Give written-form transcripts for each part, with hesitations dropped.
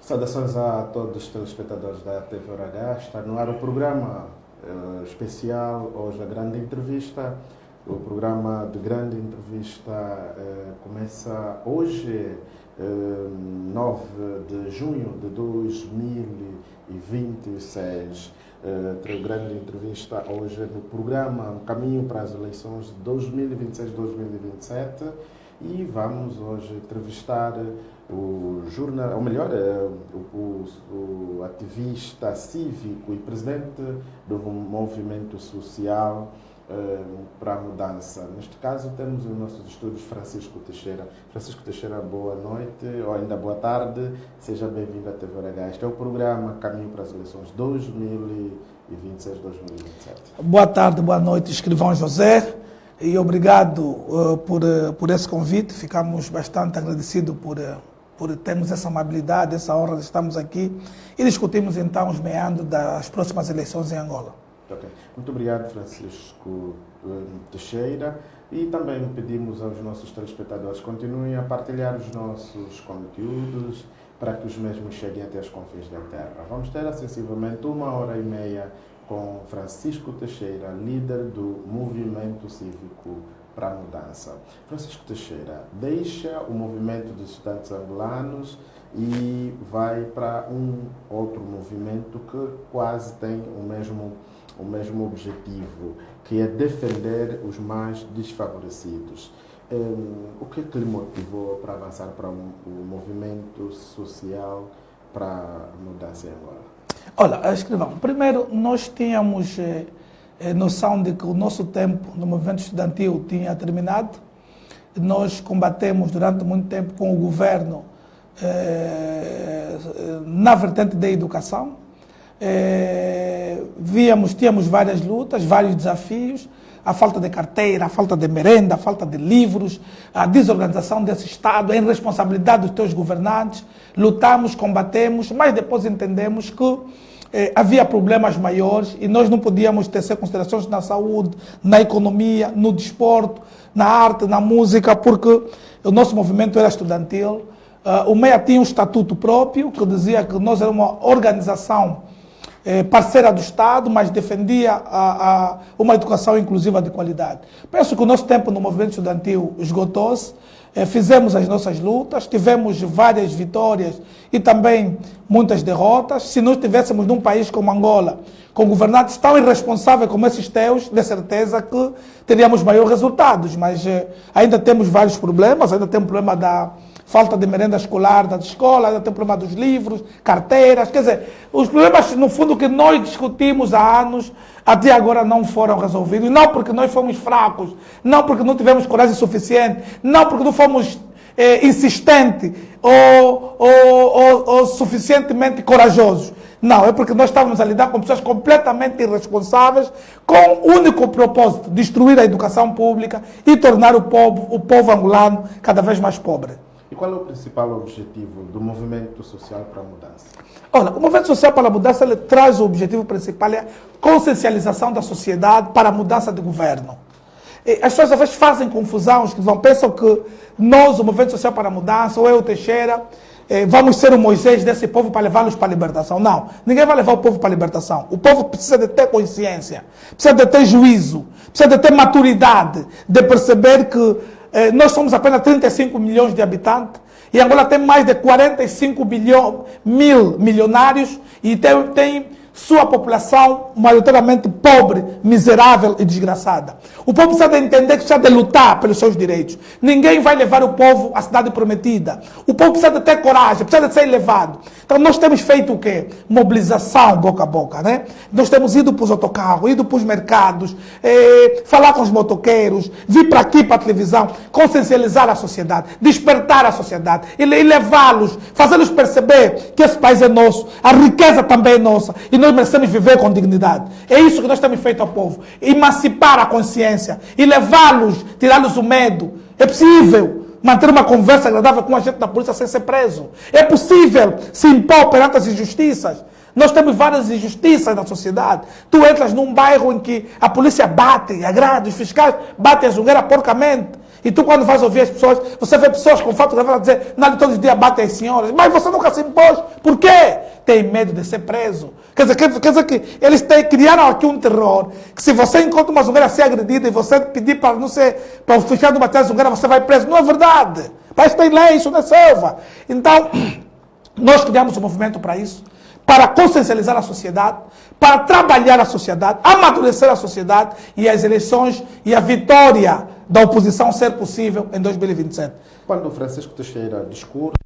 Saudações a todos os telespectadores da TVH. Está no ar o programa especial, hoje a grande entrevista. O programa de grande entrevista começa hoje, 9 de junho de 2026. Terei grande entrevista hoje no programa Caminho para as Eleições de 2026-2027 e vamos hoje entrevistar o ativista cívico e presidente do movimento social para a mudança. Neste caso temos nos nossos estúdios Francisco Teixeira. Francisco Teixeira, boa noite ou ainda boa tarde. Seja bem-vindo à TVH. Este é o programa Caminho para as Eleições 2026-2027. Boa tarde, boa noite, escrivão José. E obrigado por esse convite. Ficamos bastante agradecidos por termos essa amabilidade, essa honra de estarmos aqui e discutimos então os meandros das próximas eleições em Angola. Okay. Muito obrigado, Francisco Teixeira. E também pedimos aos nossos telespectadores que continuem a partilhar os nossos conteúdos para que os mesmos cheguem até as confins da terra. Vamos ter sensivelmente 1h30 com Francisco Teixeira, líder do Movimento Cívico para a Mudança. Francisco Teixeira deixa o movimento dos estudantes angolanos e vai para um outro movimento que quase tem o mesmo objetivo, que é defender os mais desfavorecidos. O que lhe motivou para avançar para o movimento social para a mudança em Angola? Olha, escrivão, primeiro nós tínhamos noção de que o nosso tempo no movimento estudantil tinha terminado. Nós combatemos durante muito tempo com o governo na vertente da educação. Tínhamos várias lutas, vários desafios, a falta de carteira, a falta de merenda, a falta de livros, a desorganização desse Estado, a irresponsabilidade dos teus governantes. Lutamos, combatemos, mas depois entendemos que havia problemas maiores e nós não podíamos tecer considerações na saúde, na economia, no desporto, na arte, na música, porque o nosso movimento era estudantil. O MEA tinha um estatuto próprio que dizia que nós éramos uma organização parceira do Estado, mas defendia uma educação inclusiva de qualidade. Penso que o nosso tempo no movimento estudantil esgotou-se, fizemos as nossas lutas, tivemos várias vitórias e também muitas derrotas. Se nós estivéssemos num país como Angola, com governantes tão irresponsáveis como esses teus, de certeza que teríamos maiores resultados, mas ainda temos vários problemas, ainda temos o problema da falta de merenda escolar da escola, ainda tem o problema dos livros, carteiras, quer dizer, os problemas, no fundo, que nós discutimos há anos, até agora não foram resolvidos, não porque nós fomos fracos, não porque não tivemos coragem suficiente, não porque não fomos insistentes ou suficientemente corajosos. Não, é porque nós estávamos a lidar com pessoas completamente irresponsáveis, com o único propósito de destruir a educação pública e tornar o povo angolano cada vez mais pobre. E qual é o principal objetivo do movimento social para a mudança? Olha, o movimento social para a mudança ele traz o objetivo principal, é a consciencialização da sociedade para a mudança de governo. E as pessoas às vezes fazem confusão, pensam que nós, o movimento social para a mudança, ou eu, Teixeira, vamos ser o Moisés desse povo para levá-los para a libertação. Não, ninguém vai levar o povo para a libertação. O povo precisa de ter consciência, precisa de ter juízo, precisa de ter maturidade, de perceber que nós somos apenas 35 milhões de habitantes e Angola tem mais de 45 mil milionários e tem sua população maioritariamente pobre, miserável e desgraçada. O povo precisa de entender que precisa de lutar pelos seus direitos. Ninguém vai levar o povo à cidade prometida. O povo precisa de ter coragem, precisa de ser levado. Então nós temos feito o quê? Mobilização boca a boca, né? Nós temos ido para os autocarros, ido para os mercados, falar com os motoqueiros, vir para aqui para a televisão, consciencializar a sociedade, despertar a sociedade e levá-los, fazê-los perceber que esse país é nosso, a riqueza também é nossa e nós merecemos viver com dignidade. É isso que nós temos feito ao povo. Emancipar a consciência e levá-los, tirá-los o medo. É possível manter uma conversa agradável com um agente da polícia sem ser preso. É possível se impor perante as injustiças. Nós temos várias injustiças na sociedade. Tu entras num bairro em que a polícia bate, agrada, os fiscais batem a jungueira porcamente. E tu, quando vais ouvir as pessoas, você vê pessoas com fato de dizer, não, todos os dias batem as senhoras. Mas você nunca se impôs. Por quê? Tem medo de ser preso. Quer dizer que eles criaram aqui um terror, que se você encontra uma jungueira ser agredida e você pedir para não ser, para o fiscal não bater a jungueira, você vai preso. Não é verdade. Mas tem lei, isso não é selva. Então, nós criamos um movimento para isso, para consciencializar a sociedade, para trabalhar a sociedade, amadurecer a sociedade e as eleições e a vitória da oposição ser possível em 2027. Quando o Francisco Teixeira discursa,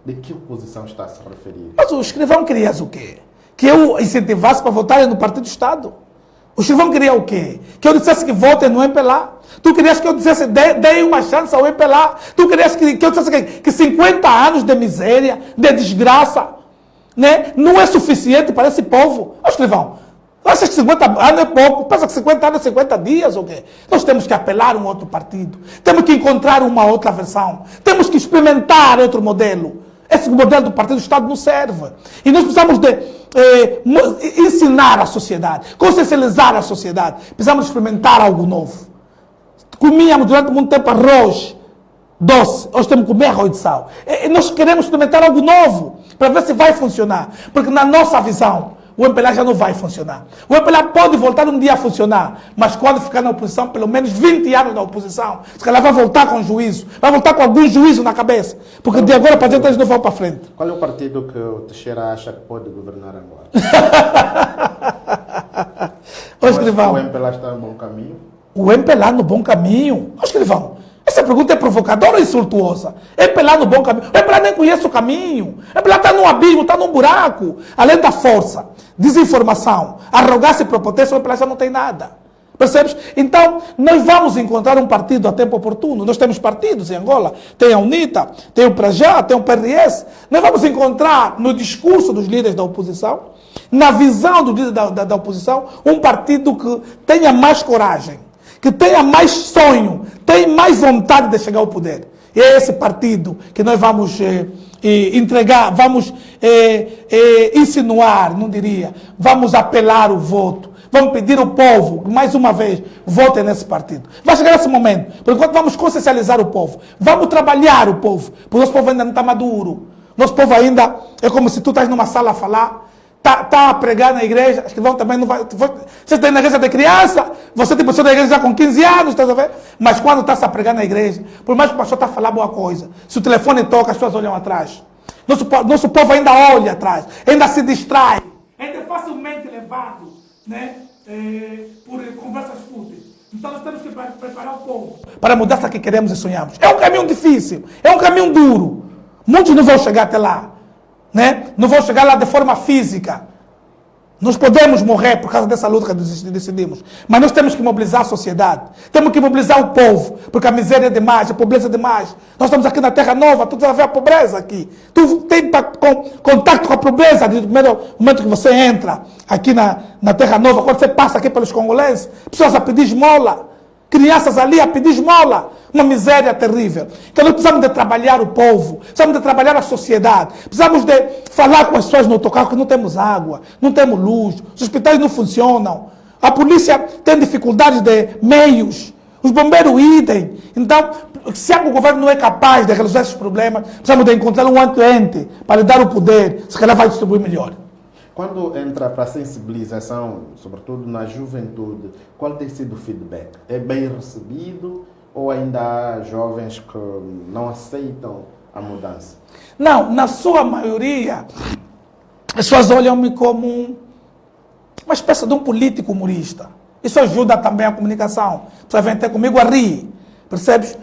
de que oposição está a se referir? Mas o escrivão queria o quê? Que eu incentivasse para votarem no Partido do Estado? O escrivão queria o quê? Que eu dissesse que votem no MPLA? Tu querias que eu dissesse, dei uma chance ao MPLA? Tu querias que eu dissesse que 50 anos de miséria, de desgraça, né, não é suficiente para esse povo? Ó, escrivão, acha que 50 anos é pouco? Pensa que 50 anos é 50 dias ou quê? Nós temos que apelar a um outro partido. Temos que encontrar uma outra versão. Temos que experimentar outro modelo. Esse modelo do Partido do Estado não serve. E nós precisamos de ensinar a sociedade, consciencializar a sociedade. Precisamos experimentar algo novo. Comíamos durante muito tempo arroz doce. Hoje temos que comer arroz de sal. E nós queremos experimentar algo novo para ver se vai funcionar. Porque na nossa visão, o MPLA já não vai funcionar. O MPLA pode voltar um dia a funcionar, mas quando ficar na oposição, pelo menos 20 anos na oposição, se calhar vai voltar com juízo, vai voltar com algum juízo na cabeça, porque de agora para diante eles não vão para frente. Qual é o partido que o Teixeira acha que pode governar agora? Ô, escrivão, o MPLA está no bom caminho? O MPLA no bom caminho? Ô, escrivão, essa pergunta é provocadora ou insultuosa? MPLA no bom caminho? O MPLA nem conhece o caminho. O MPLA está num abismo, está num buraco. Além da força, desinformação, arrogância e prepotência, o MPLA já não tem nada. Percebes? Então, nós vamos encontrar um partido a tempo oportuno. Nós temos partidos em Angola. Tem a UNITA, tem o Prajá, tem o PRS. Nós vamos encontrar no discurso dos líderes da oposição, na visão dos líderes da oposição, um partido que tenha mais coragem, que tenha mais sonho, tenha mais vontade de chegar ao poder. E é esse partido que nós vamos entregar, vamos insinuar, não diria, vamos apelar o voto, vamos pedir ao povo, mais uma vez, votem nesse partido. Vai chegar esse momento, por enquanto vamos consciencializar o povo, vamos trabalhar o povo, porque o nosso povo ainda não está maduro. Nosso povo ainda é como se tu estás numa sala a falar, Tá a pregar na igreja, acho que vão também não vai. Você está na igreja de criança, você tem pessoa da igreja já com 15 anos, está a ver? Mas quando está a pregar na igreja, por mais que o pastor está a falar boa coisa, se o telefone toca, as pessoas olham atrás. Nosso povo ainda olha atrás, ainda se distrai, ainda é facilmente levado, né, por conversas fúteis. Então nós temos que preparar o povo para a mudança que queremos e sonhamos. É um caminho difícil, é um caminho duro. Muitos não vão chegar até lá. Né? Não vou chegar lá de forma física. Nós podemos morrer por causa dessa luta que decidimos. Mas nós temos que mobilizar a sociedade. Temos que mobilizar o povo. Porque a miséria é demais, a pobreza é demais. Nós estamos aqui na Terra Nova, tu vai ver a pobreza aqui. Tu tem contato com a pobreza desde o primeiro momento que você entra aqui na Terra Nova. Quando você passa aqui pelos congolenses, pessoas a pedir esmola. Crianças ali a pedir esmola. Uma miséria terrível. Então nós precisamos de trabalhar o povo. Precisamos de trabalhar a sociedade. Precisamos de falar com as pessoas no autocarro que não temos água, não temos luz, os hospitais não funcionam. A polícia tem dificuldades de meios. Os bombeiros idem. Então, se o governo não é capaz de resolver esses problemas, precisamos de encontrar um ente para lhe dar o poder. Se calhar vai distribuir melhor. Quando entra para a sensibilização, sobretudo na juventude, qual tem sido o feedback? É bem recebido ou ainda há jovens que não aceitam a mudança? Não, na sua maioria, as pessoas olham-me como uma espécie de um político humorista. Isso ajuda também a comunicação. Você vem ter comigo a rir, percebes?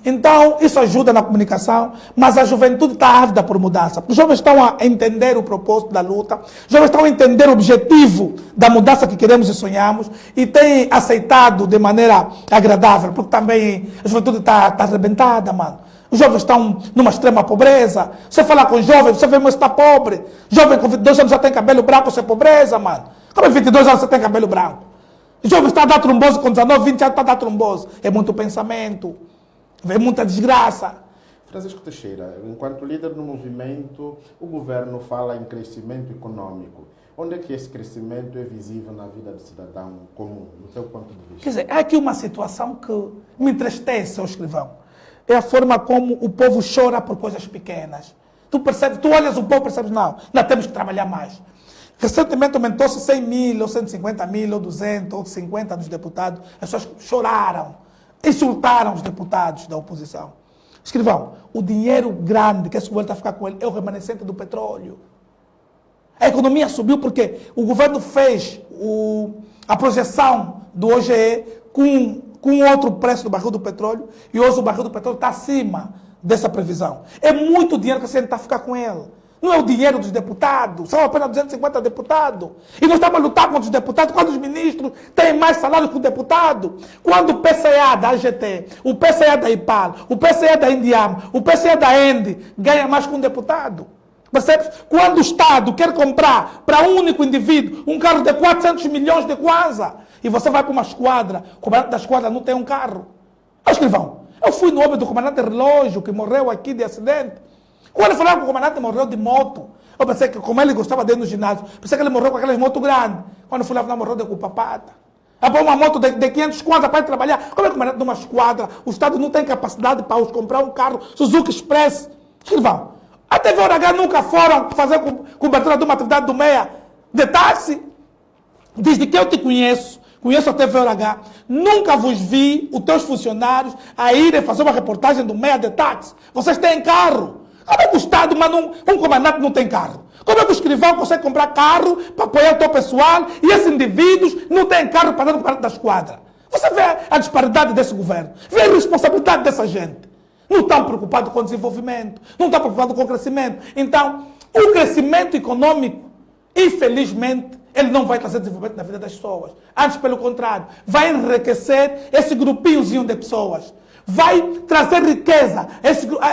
Então, isso ajuda na comunicação, mas a juventude está ávida por mudança. Os jovens estão a entender o propósito da luta, os jovens estão a entender o objetivo da mudança que queremos e sonhamos e têm aceitado de maneira agradável, porque também a juventude está arrebentada, mano. Os jovens estão numa extrema pobreza. Você fala com jovens, você vê, mas está pobre. Jovem com 22 anos já tem cabelo branco, isso é pobreza, mano. Como em 22 anos você tem cabelo branco? O jovem está a dar trombose com 19, 20 anos, está a dar trombose. É muito pensamento, é muita desgraça. Francisco Teixeira, enquanto líder do movimento, o governo fala em crescimento econômico. Onde é que esse crescimento é visível na vida do cidadão comum, do seu ponto de vista? Quer dizer, há aqui uma situação que me entristece, seu escrivão. É a forma como o povo chora por coisas pequenas. Tu percebes, tu olhas o povo e percebes, não, ainda temos que trabalhar mais. Recentemente aumentou-se 100 mil, ou 150 mil, ou 200, ou 50 dos deputados. As pessoas choraram, insultaram os deputados da oposição. Escrivão, o dinheiro grande que esse governo está a ficar com ele é o remanescente do petróleo. A economia subiu porque o governo fez a projeção do OGE com outro preço do barril do petróleo e hoje o barril do petróleo está acima dessa previsão. É muito dinheiro que a gente está a ficar com ele. Não é o dinheiro dos deputados, são apenas 250 deputados. E nós estamos a lutar contra os deputados quando os ministros têm mais salário que o deputado. Quando o PCA da AGT, o PCA da IPAL, o PCA da Indiam, o PCA da ENDE ganha mais que um deputado. Percebes? Quando o Estado quer comprar para um único indivíduo um carro de 400 milhões de kwanza e você vai para uma esquadra, o comandante da esquadra não tem um carro. Escrivão, eu fui no óbito do comandante Relógio, que morreu aqui de acidente. Quando eu falava que o comandante morreu de moto, eu pensei que, como ele gostava de ir no ginásio, pensei que ele morreu com aquelas motos grandes. Quando eu fui lá, não morreu de culpa-pata. Após uma moto de 500 kwanza para ir trabalhar. Como é que o comandante de uma esquadra, o Estado não tem capacidade para os comprar um carro Suzuki Express? Escrivão, a TVH nunca foram fazer cobertura de uma atividade do MEA de táxi? Desde que eu te conheço a TVH, nunca vos vi, os teus funcionários, a irem fazer uma reportagem do MEA de táxi. Vocês têm carro. Como é que o Estado manda um comandante não tem carro? Como é que o escrivão consegue comprar carro para apoiar o teu pessoal e esses indivíduos não têm carro para dar no comandante da esquadra? Você vê a disparidade desse governo, vê a irresponsabilidade dessa gente. Não estão preocupados com o desenvolvimento, não estão preocupados com o crescimento. Então, o crescimento econômico, infelizmente, ele não vai trazer desenvolvimento na vida das pessoas. Antes, pelo contrário, vai enriquecer esse grupinhozinho de pessoas. Vai trazer riqueza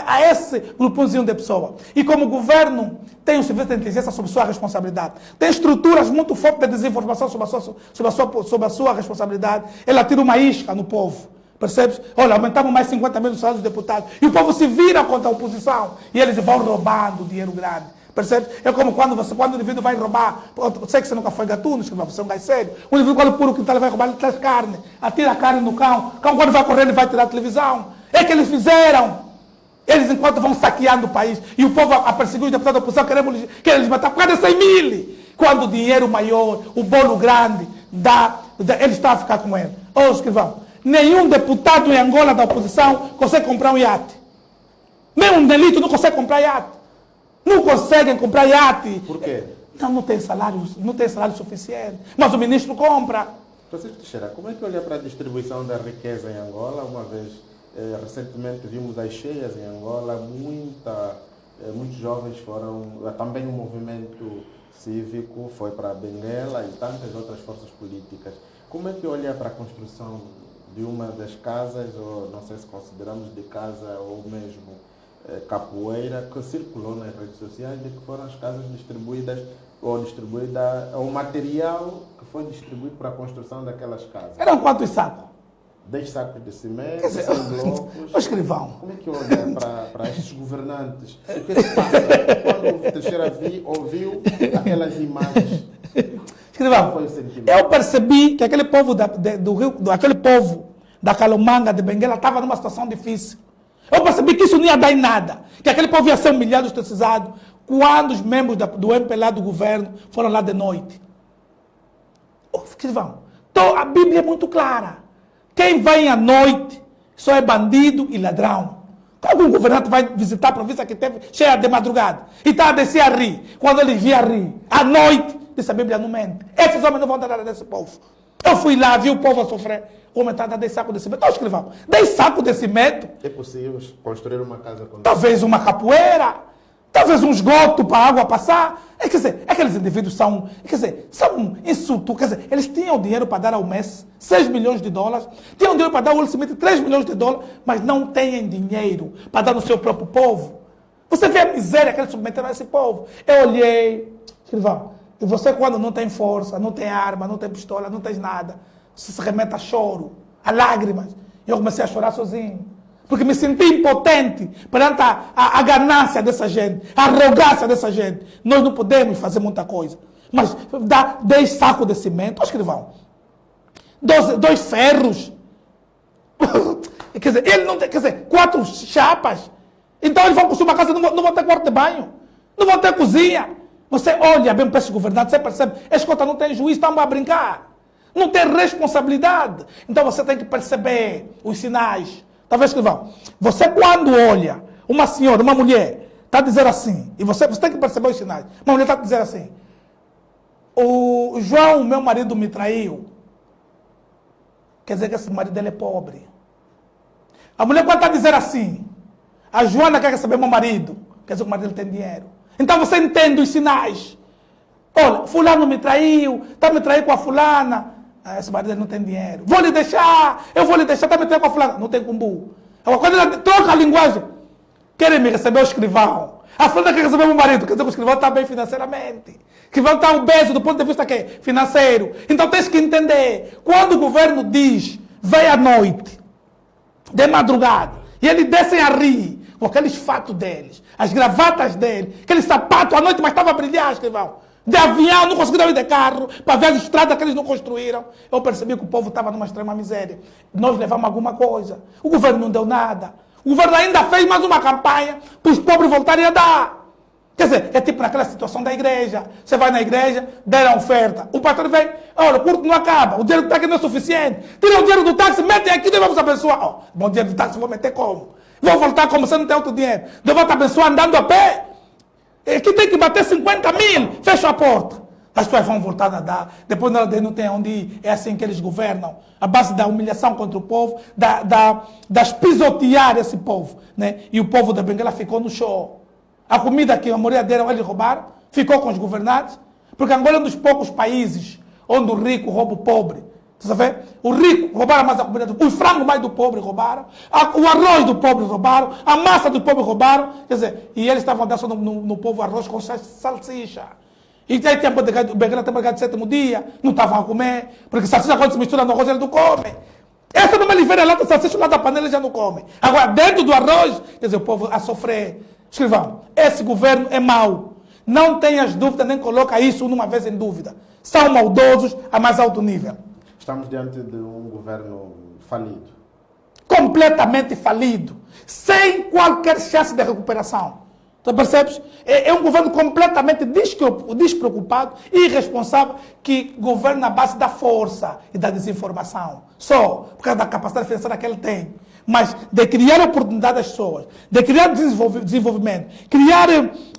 a esse grupinhozinho de pessoas. E como o governo tem um serviço de inteligência sob sua responsabilidade, tem estruturas muito fortes de desinformação sobre a sua responsabilidade, ela tira uma isca no povo. Percebes? Olha, aumentamos mais 50 mil salários dos deputados. E o povo se vira contra a oposição. E eles vão roubando dinheiro grande. Percebes? É como quando o indivíduo vai roubar. Eu sei que você nunca foi gatuno, você é um gajo sério. O indivíduo, quando puro quintal, ele vai roubar, ele traz carne. Atira a carne no cão. O cão, quando vai correndo, ele vai tirar a televisão. É que eles fizeram. Eles, enquanto vão saqueando o país. E o povo a perseguir os deputados da oposição, querem eles matar por causa de 100 mil. Quando o dinheiro maior, o bolo grande, eles estão a ficar com ele. Ô, escrivão. Nenhum deputado em Angola da oposição consegue comprar um iate. Mesmo um delito não consegue comprar iate. Não conseguem comprar iate. Por quê? Não tem salário suficiente. Mas o ministro compra. Francisco Teixeira, como é que olha para a distribuição da riqueza em Angola? Uma vez, recentemente vimos as cheias em Angola, muitos jovens foram, também o movimento cívico foi para a Benguela e tantas outras forças políticas. Como é que olha para a construção de uma das casas, ou não sei se consideramos de casa ou mesmo capoeira, que circulou nas redes sociais, de que foram as casas distribuídas, o material que foi distribuído para a construção daquelas casas? Eram quantos sacos? 10 sacos de cimento, 100 blocos. O escrivão. Como é que olha para estes governantes? O que se passa quando o Teixeira ouviu aquelas imagens? Escrivão, Qual foi o sentimento? eu percebi que aquele povo do Rio, aquele povo da Calomanga, de Benguela, estava numa situação difícil. Eu percebi que isso não ia dar em nada. Que aquele povo ia ser humilhado, ostracizado, quando os membros do MPLA do governo foram lá de noite. Escrivão, então a Bíblia é muito clara. Quem vai à noite só é bandido e ladrão. Como um governante vai visitar a província que teve cheia de madrugada e está a descer a rir? Quando ele via rir, à noite, disse a Bíblia não mente. Esses homens não vão dar nada desse povo. Eu fui lá, vi o povo a sofrer. O homem está a dar 10 sacos de cimento. Então, escrivão, 10 sacos de cimento. É possível construir uma casa com Talvez uma capoeira. Talvez um esgoto para a água passar. Quer dizer, aqueles indivíduos são insultos. Quer dizer, eles tinham dinheiro para dar ao mês 6 milhões de dólares. Tinham dinheiro para dar ao Will Smith 3 milhões de dólares. Mas não têm dinheiro para dar no seu próprio povo. Você vê a miséria que eles submeteram a esse povo. Eu olhei, escrivão, e você quando não tem força, não tem arma, não tem pistola, não tem nada, se remete a choro, a lágrimas. Eu comecei a chorar sozinho. Porque me senti impotente perante a ganância dessa gente, a arrogância dessa gente. Nós não podemos fazer muita coisa. Mas dá 10 sacos de cimento, escrivão. 2 ferros. Quer dizer, ele não tem, 4 chapas. Então eles vão construir uma casa, não vão ter quarto de banho. Não vão ter cozinha. Você olha bem para esses governantes, você percebe, esses contas não têm juízo, estão a brincar. Não tem responsabilidade. Então você tem que perceber os sinais. Talvez, escrivão, você quando olha uma senhora, uma mulher, está a dizer assim, e você tem que perceber os sinais. Uma mulher está a dizer assim, o João, meu marido, me traiu. Quer dizer que esse marido dele é pobre. A mulher quando está a dizer assim, a Joana quer receber meu marido, quer dizer que o marido dele tem dinheiro. Então você entende os sinais. Olha, fulano me traiu, está me traindo com a fulana. Esse marido dele não tem dinheiro. Vou lhe deixar, eu vou lhe deixar, está me traindo com a fulana. Não tem cumbu. Agora, quando ela troca a linguagem, querem me receber o escrivão. A fulana quer receber meu marido, quer dizer que o escrivão está bem financeiramente. O escrivão está obeso do ponto de vista financeiro. Então tens que entender, quando o governo diz, vem à noite, de madrugada, e eles descem a rir, com aqueles fatos deles, as gravatas dele, aquele sapato à noite, mas estava a brilhar, escrivão. De avião, não conseguiram ir de carro, para ver as estradas que eles não construíram. Eu percebi que o povo estava numa extrema miséria. Nós levamos alguma coisa. O governo não deu nada. O governo ainda fez mais uma campanha para os pobres voltarem a dar. Quer dizer, é tipo naquela situação da igreja. Você vai na igreja, deram a oferta. O pastor vem, olha, o culto não acaba, o dinheiro do táxi não é suficiente. Tira o dinheiro do táxi, metem aqui, nós vamos abençoar. Oh, bom, dinheiro do táxi, vou meter como? Vou voltar como você não tem outro dinheiro. Eu vou te abençoar andando a pé. Aqui tem que bater 50 mil, fecha a porta. As pessoas vão voltar a dar. Depois não tem onde ir. É assim que eles governam. A base da humilhação contra o povo, das pisotear esse povo. Né? E o povo da Benguela ficou no show. A comida que a maioria deram, eles roubaram, ficou com os governantes. Porque Angola é um dos poucos países onde o rico rouba o pobre. Você vê? O rico roubaram mais a comida do pobre, os frangos mais do pobre roubaram, o arroz do pobre roubaram, a massa do pobre roubaram, quer dizer, e eles estavam dando só no povo arroz com salsicha. E tem tempo de Benguela tem mercado de 7º dia, não estavam a comer, porque salsicha quando se mistura no arroz eles não comem. Essa não me livra lá da salsicha lá da panela já não come. Agora, dentro do arroz, quer dizer, o povo a sofrer. Escrivão, esse governo é mau. Não tenhas dúvida, nem coloca isso uma vez em dúvida. São maldosos a mais alto nível. Estamos diante de um governo falido. Completamente falido. Sem qualquer chance de recuperação. Tu percebes? É um governo completamente despreocupado e irresponsável que governa na base da força e da desinformação. Só por causa da capacidade financeira que ele tem. Mas de criar oportunidade às pessoas, de criar desenvolvimento, criar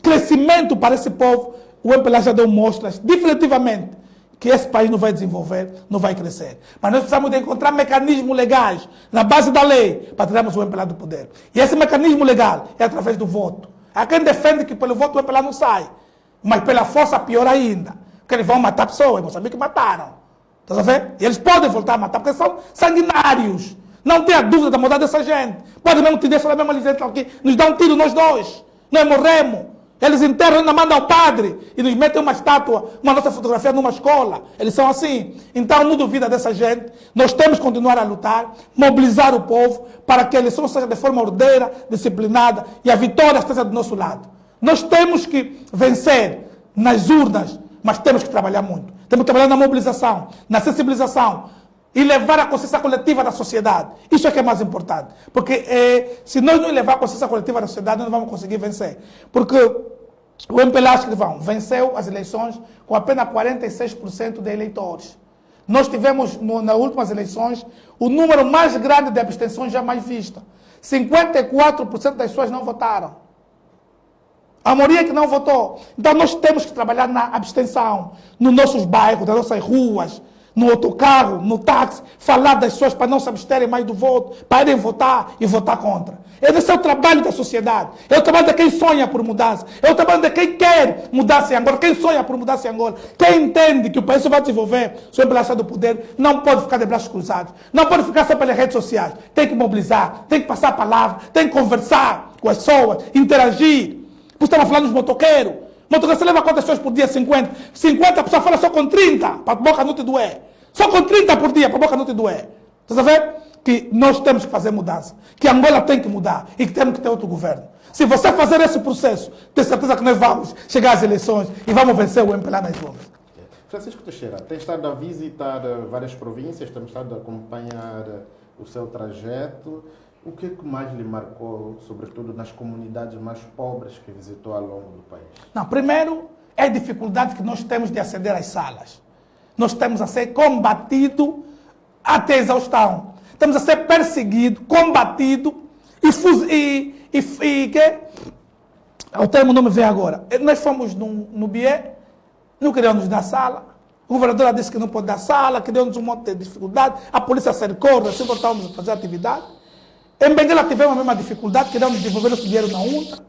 crescimento para esse povo, o MPLA já deu mostras definitivamente que esse país não vai desenvolver, não vai crescer. Mas nós precisamos de encontrar mecanismos legais, na base da lei, para tirarmos o MPLA do poder. E esse mecanismo legal é através do voto. Há quem defende que pelo voto o MPLA não sai, mas pela força pior ainda, porque eles vão matar pessoas, vão saber que mataram. Está a ver? E eles podem voltar a matar, porque são sanguinários. Não tenha dúvida da maldade dessa gente. Pode mesmo te deixar na mesma licença aqui, nos dá um tiro nós dois. Nós morremos. Eles enterram, ainda mandam ao padre e nos metem uma estátua, uma nossa fotografia numa escola. Eles são assim. Então não duvida dessa gente. Nós temos que continuar a lutar, mobilizar o povo para que a eleição seja de forma ordeira, disciplinada e a vitória esteja do nosso lado. Nós temos que vencer nas urnas, mas temos que trabalhar muito. Temos que trabalhar na mobilização, na sensibilização e levar a consciência coletiva da sociedade. Isso é que é mais importante. Porque se nós não levar a consciência coletiva da sociedade, nós não vamos conseguir vencer. Porque o MPLA escrivão venceu as eleições com apenas 46% de eleitores. Nós tivemos, nas últimas eleições, o número mais grande de abstenções jamais vista. 54% das pessoas não votaram. A maioria que não votou. Então nós temos que trabalhar na abstenção, nos nossos bairros, nas nossas ruas, no autocarro, no táxi, falar das pessoas para não se absterem mais do voto, para irem votar e votar contra. Esse é o trabalho da sociedade. É o trabalho de quem sonha por mudança. É o trabalho de quem quer mudança em Angola, quem sonha por mudança em Angola. Quem entende que o país vai desenvolver, se o MPLA do poder, não pode ficar de braços cruzados. Não pode ficar só pelas redes sociais. Tem que mobilizar, tem que passar a palavra, tem que conversar com as pessoas, interagir. Você estava falando dos motoqueiros. Motoqueiro, você leva quantas pessoas por dia? 50. 50 a pessoa fala só com 30, para a boca não te doer. Só com 30 por dia, para a boca não te doer. Estás a ver? Que nós temos que fazer mudança. Que Angola tem que mudar e que temos que ter outro governo. Se você fazer esse processo, tenho certeza que nós vamos chegar às eleições e vamos vencer o MPLA nas urnas. Francisco Teixeira, tem estado a visitar várias províncias, tem estado a acompanhar o seu trajeto. O que é que mais lhe marcou, sobretudo nas comunidades mais pobres que visitou ao longo do país? Não, primeiro é a dificuldade que nós temos de aceder às salas. Nós temos a ser combatido até exaustão. Estamos a ser perseguido, combatido e que o termo não me vem agora. Nós fomos no BIE, não queriam nos dar sala. O governador disse que não pode dar sala, que deu-nos um monte de dificuldade. A polícia cercou, assim voltávamos a fazer atividade. Em Benguela tivemos a mesma dificuldade, queriam nos devolver o dinheiro na UNTA.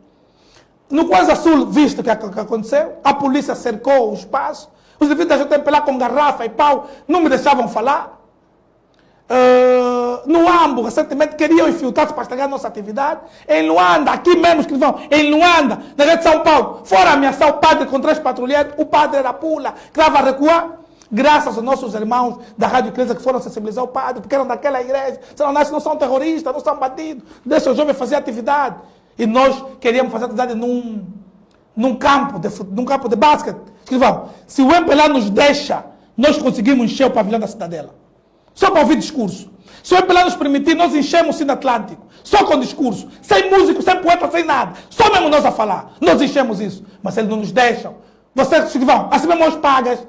No Kwanza Sul, visto o que aconteceu, a polícia cercou o espaço. Os indivíduos da JMPLA com garrafa e pau não me deixavam falar. No Ambo, recentemente, queriam infiltrar-se para estragar a nossa atividade. Em Luanda, aqui mesmo, escrivão, em Luanda, na rede de São Paulo, foram ameaçar o padre com 3 patrulheiros, o padre era pula, que estava a recuar. Graças aos nossos irmãos da Rádio Igreja que foram sensibilizar o padre, porque eram daquela igreja. Senão, nós não são terroristas, não são bandidos, deixa o jovem fazer atividade. E nós queríamos fazer atividade num campo de basquete. Escrivão, se o MPLA nos deixa, nós conseguimos encher o pavilhão da Cidadela. Só para ouvir discurso. Se o MPLA nos permitir, nós enchemos o Cine Atlântico. Só com discurso. Sem músico, sem poeta, sem nada. Só mesmo nós a falar. Nós enchemos isso. Mas eles não nos deixam. Vocês, escrivão, assim mesmo os pagas.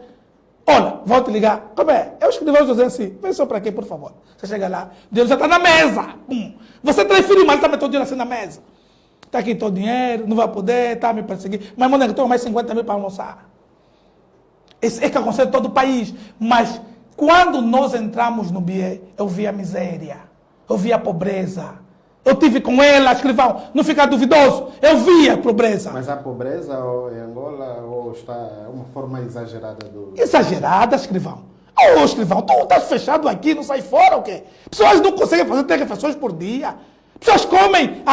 Olha, vou te ligar. Como é? Eu escrevi ao José assim. Vem só para aqui, por favor. Você chega lá. O dinheiro já está na mesa. Você transferiu, mas ele está metendo o dinheiro assim na mesa. Está aqui todo o dinheiro, não vai poder, está me perseguindo. Mas, mano, eu tenho mais 50 mil para almoçar. Esse é que aconselho todo o país. Mas quando nós entramos no BIE, eu vi a miséria, eu vi a pobreza. Eu tive com ela, escrivão, não fica duvidoso, eu vi a pobreza. Mas a pobreza em Angola ou está uma forma exagerada do... Exagerada, escrivão. Ô, escrivão, tu estás fechado aqui, não sai fora o quê? Pessoas não conseguem fazer 3 refeições por dia. Pessoas comem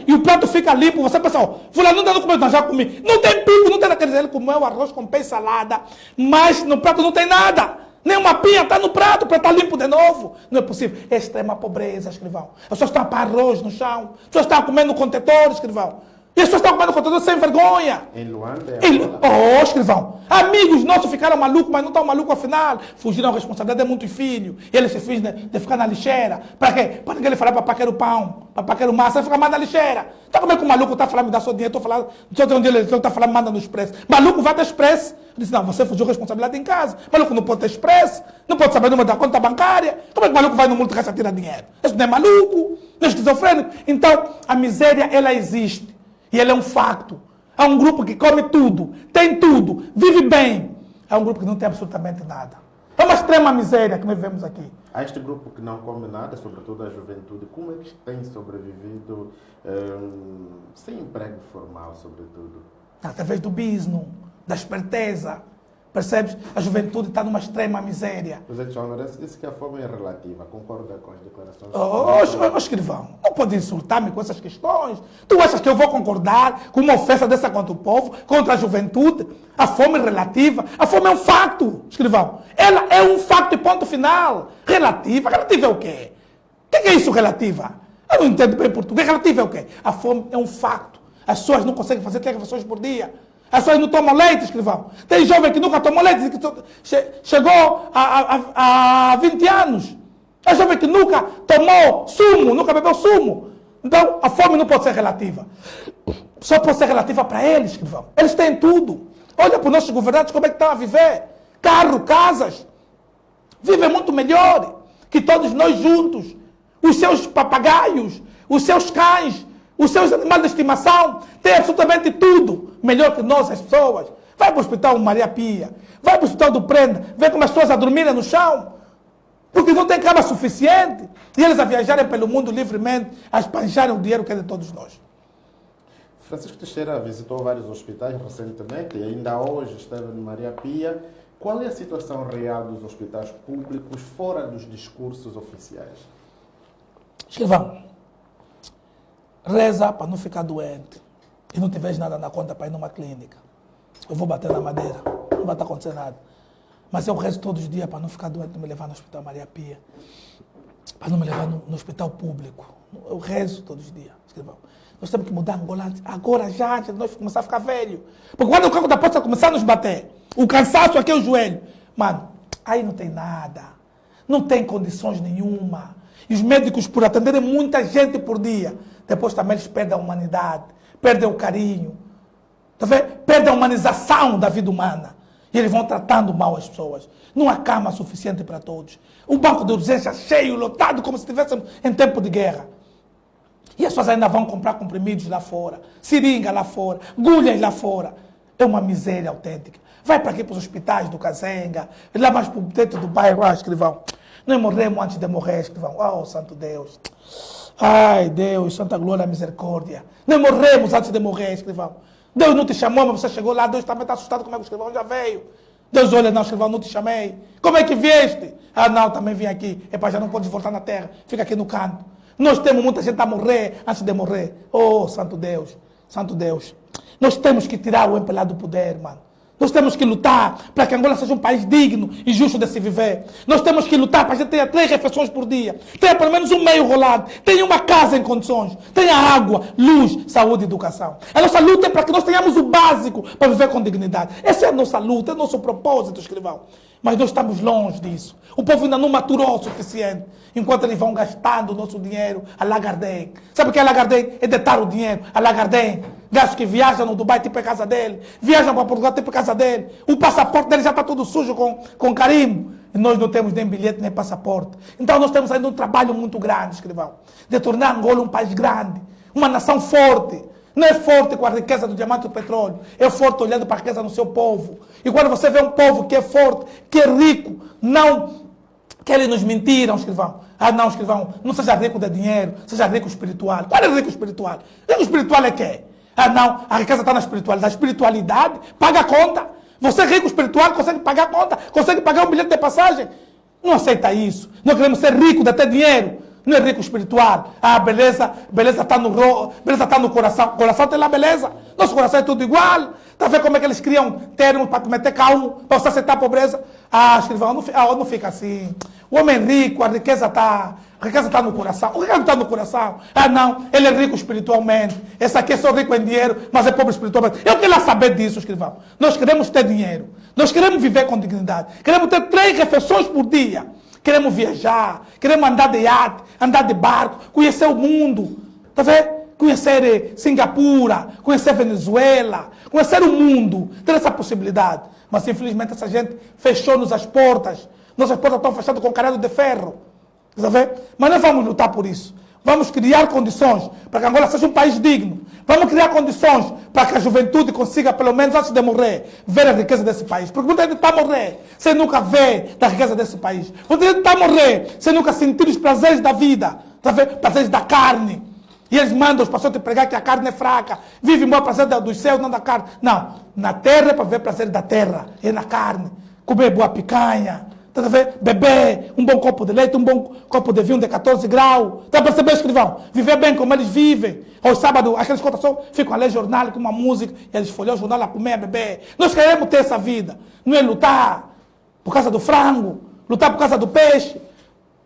e o prato fica limpo. Você pensa, ó, fulano não comeu, já comi. Não tem pico, não tem naquele. Ele comeu arroz com peixe salada, mas no prato não tem nada. Nem uma pia está no prato para estar limpo de novo. Não é possível. É extrema pobreza, escrivão. As pessoas estão a pôr arroz no chão. As pessoas estão comendo contentor, escrivão. E as pessoas estão comendo contentor sem vergonha. Em Luanda? Oh, escrivão. Amigos nossos ficaram malucos, mas não estão malucos afinal. Fugiram a responsabilidade de muitos filhos. E eles se fingem de ficar na lixeira. Para quê? Para ninguém lhe falar, papai quero pão, papai quero massa. Ele fica mais na lixeira. Então como é que o maluco está falando, me dá seu dinheiro, estou falando, só tem um dia ele está falando, manda no Expresso. Maluco vai ter Expresso. Eu disse, não, você fugiu a responsabilidade em casa. Maluco não pode ter Expresso, não pode saber o número da conta bancária. Como é que o maluco vai no multicaixa e tira dinheiro? Isso não é maluco, não é esquizofrênico. Então, a miséria, ela existe. E ela é um facto. É um grupo que come tudo, tem tudo, vive bem. É um grupo que não tem absolutamente nada. É uma extrema miséria que nós vemos aqui. Há este grupo que não come nada, sobretudo a juventude. Como é que tem sobrevivido sem emprego formal, sobretudo? Através do business, da esperteza. Percebes? A juventude está numa extrema miséria. José João disse que a fome é relativa. Concorda com as declarações? Escrivão, não pode insultar-me com essas questões. Tu achas que eu vou concordar com uma ofensa dessa contra o povo, contra a juventude? A fome é relativa. A fome é um facto, escrivão. Ela é um facto e ponto final. Relativa? Relativa é o quê? O que é isso, relativa? Eu não entendo bem português. Relativa é o quê? A fome é um facto. As pessoas não conseguem fazer 3 refeições por dia. As pessoas não tomam leite, escrivão. Tem jovem que nunca tomou leite, que chegou a 20 anos. É jovem que nunca tomou sumo, nunca bebeu sumo. Então, a fome não pode ser relativa. Só pode ser relativa para eles, escrivão. Eles têm tudo. Olha para os nossos governantes como é que estão a viver. Carro, casas. Vivem muito melhor que todos nós juntos. Os seus papagaios, os seus cães, os seus animais de estimação têm absolutamente tudo. Melhor que nós, as pessoas. Vai para o hospital Maria Pia. Vai para o hospital do Prenda. Vê como as pessoas a dormirem no chão. Porque não tem cama suficiente. E eles a viajarem pelo mundo livremente, a espancharem o dinheiro que é de todos nós. Francisco Teixeira visitou vários hospitais recentemente e ainda hoje esteve no Maria Pia. Qual é a situação real dos hospitais públicos fora dos discursos oficiais? Escrivão, reza para não ficar doente e não tiveres nada na conta para ir numa clínica. Eu vou bater na madeira, não vai estar acontecendo nada. Mas eu rezo todos os dias para não ficar doente, não me levar no Hospital Maria Pia. Para não me levar no hospital público. Eu rezo todos os dias, escrivão. Nós temos que mudar Angola agora, já, antes de nós começar a ficar velho. Porque quando o carro da posta começar a nos bater, o cansaço aqui é o joelho. Mano, aí não tem nada. Não tem condições nenhuma. E os médicos, por atenderem muita gente por dia, depois também eles perdem a humanidade, perdem o carinho, tá vendo? Perdem a humanização da vida humana. E eles vão tratando mal as pessoas. Não há cama suficiente para todos. O banco de urgência cheio, lotado, como se estivéssemos em tempo de guerra. E as pessoas ainda vão comprar comprimidos lá fora, seringa lá fora, agulhas lá fora. É uma miséria autêntica. Vai para aqui para os hospitais do Kazenga, lá mais para dentro do bairro, escrivão. Nós morremos antes de morrer, escrivão. Oh, santo Deus. Ai, Deus, santa glória, misericórdia. Nós morremos antes de morrer, escrivão. Deus não te chamou, mas você chegou lá, Deus também está assustado como é que o escrivão já veio. Deus olha, não, escrivão, não te chamei. Como é que vieste? Ah, não, também vim aqui. É para já não podes voltar na terra, fica aqui no canto. Nós temos muita gente a morrer antes de morrer. Oh, santo Deus, santo Deus. Nós temos que tirar o MPLA do poder, mano. Nós temos que lutar para que Angola seja um país digno e justo de se viver. Nós temos que lutar para que a gente tenha 3 refeições por dia. Tenha pelo menos um meio rolado. Tenha uma casa em condições. Tenha água, luz, saúde e educação. A nossa luta é para que nós tenhamos o básico para viver com dignidade. Essa é a nossa luta, é o nosso propósito, escrivão. Mas nós estamos longe disso. O povo ainda não maturou o suficiente. Enquanto eles vão gastando o nosso dinheiro a Lagardère. Sabe o que é Lagardère? É detar o dinheiro a Lagardère. Gajos que viajam no Dubai, tipo a casa dele. Viajam para Portugal, tipo a casa dele. O passaporte dele já está todo sujo com carimbo. E nós não temos nem bilhete, nem passaporte. Então nós temos ainda um trabalho muito grande, escrivão. De tornar Angola um país grande. Uma nação forte. Não é forte com a riqueza do diamante e do petróleo. É forte olhando para a riqueza no seu povo. E quando você vê um povo que é forte, que é rico, não que eles nos mentiram, escrivão. Ah, não, escrivão, não seja rico de dinheiro, seja rico espiritual. Qual é o rico espiritual? Rico espiritual é quê? Ah, não, a riqueza está na espiritualidade. A espiritualidade paga a conta. Você é rico espiritual, consegue pagar a conta, consegue pagar um bilhete de passagem. Não aceita isso. Nós queremos ser ricos de ter dinheiro. Não é rico espiritual. Ah, beleza está beleza tá no coração. O coração tem lá beleza. Nosso coração é tudo igual. Está vendo como é que eles criam termos para te meter calmo, para você aceitar a pobreza? Ah, escrivão, não fica assim. O homem rico, a riqueza está no coração. O que não está no coração? Ah, não, ele é rico espiritualmente. Esse aqui é só rico em dinheiro, mas é pobre espiritualmente. Eu quero saber disso, escrivão. Nós queremos ter dinheiro. Nós queremos viver com dignidade. Queremos ter 3 refeições por dia. Queremos viajar, queremos andar de iate, andar de barco, conhecer o mundo, tá vendo? Conhecer Singapura, conhecer Venezuela, conhecer o mundo, ter essa possibilidade. Mas infelizmente essa gente fechou-nos as portas. Nossas portas estão fechadas com caredo de ferro, tá vendo? Mas nós vamos lutar por isso. Vamos criar condições para que Angola seja um país digno. Vamos criar condições para que a juventude consiga, pelo menos antes de morrer, ver a riqueza desse país. Porque muita gente está a morrer sem nunca ver da riqueza desse país. Muita gente está a morrer sem nunca sentir os prazeres da vida, tá vendo? Prazeres da carne. E eles mandam os pastores te pregar que a carne é fraca. Vive o prazer dos céus, não da carne. Não, na terra é para ver prazer da terra. É na carne. Comer boa picanha. Tá vendo? Beber um bom copo de leite, um bom copo de vinho de 14 graus. Está a perceber, escrivão? Viver bem como eles vivem. Aos sábados, aqueles cotações ficam a ler jornal com uma música e eles folham o jornal a comer, a beber. Nós queremos ter essa vida. Não é lutar por causa do frango, lutar por causa do peixe.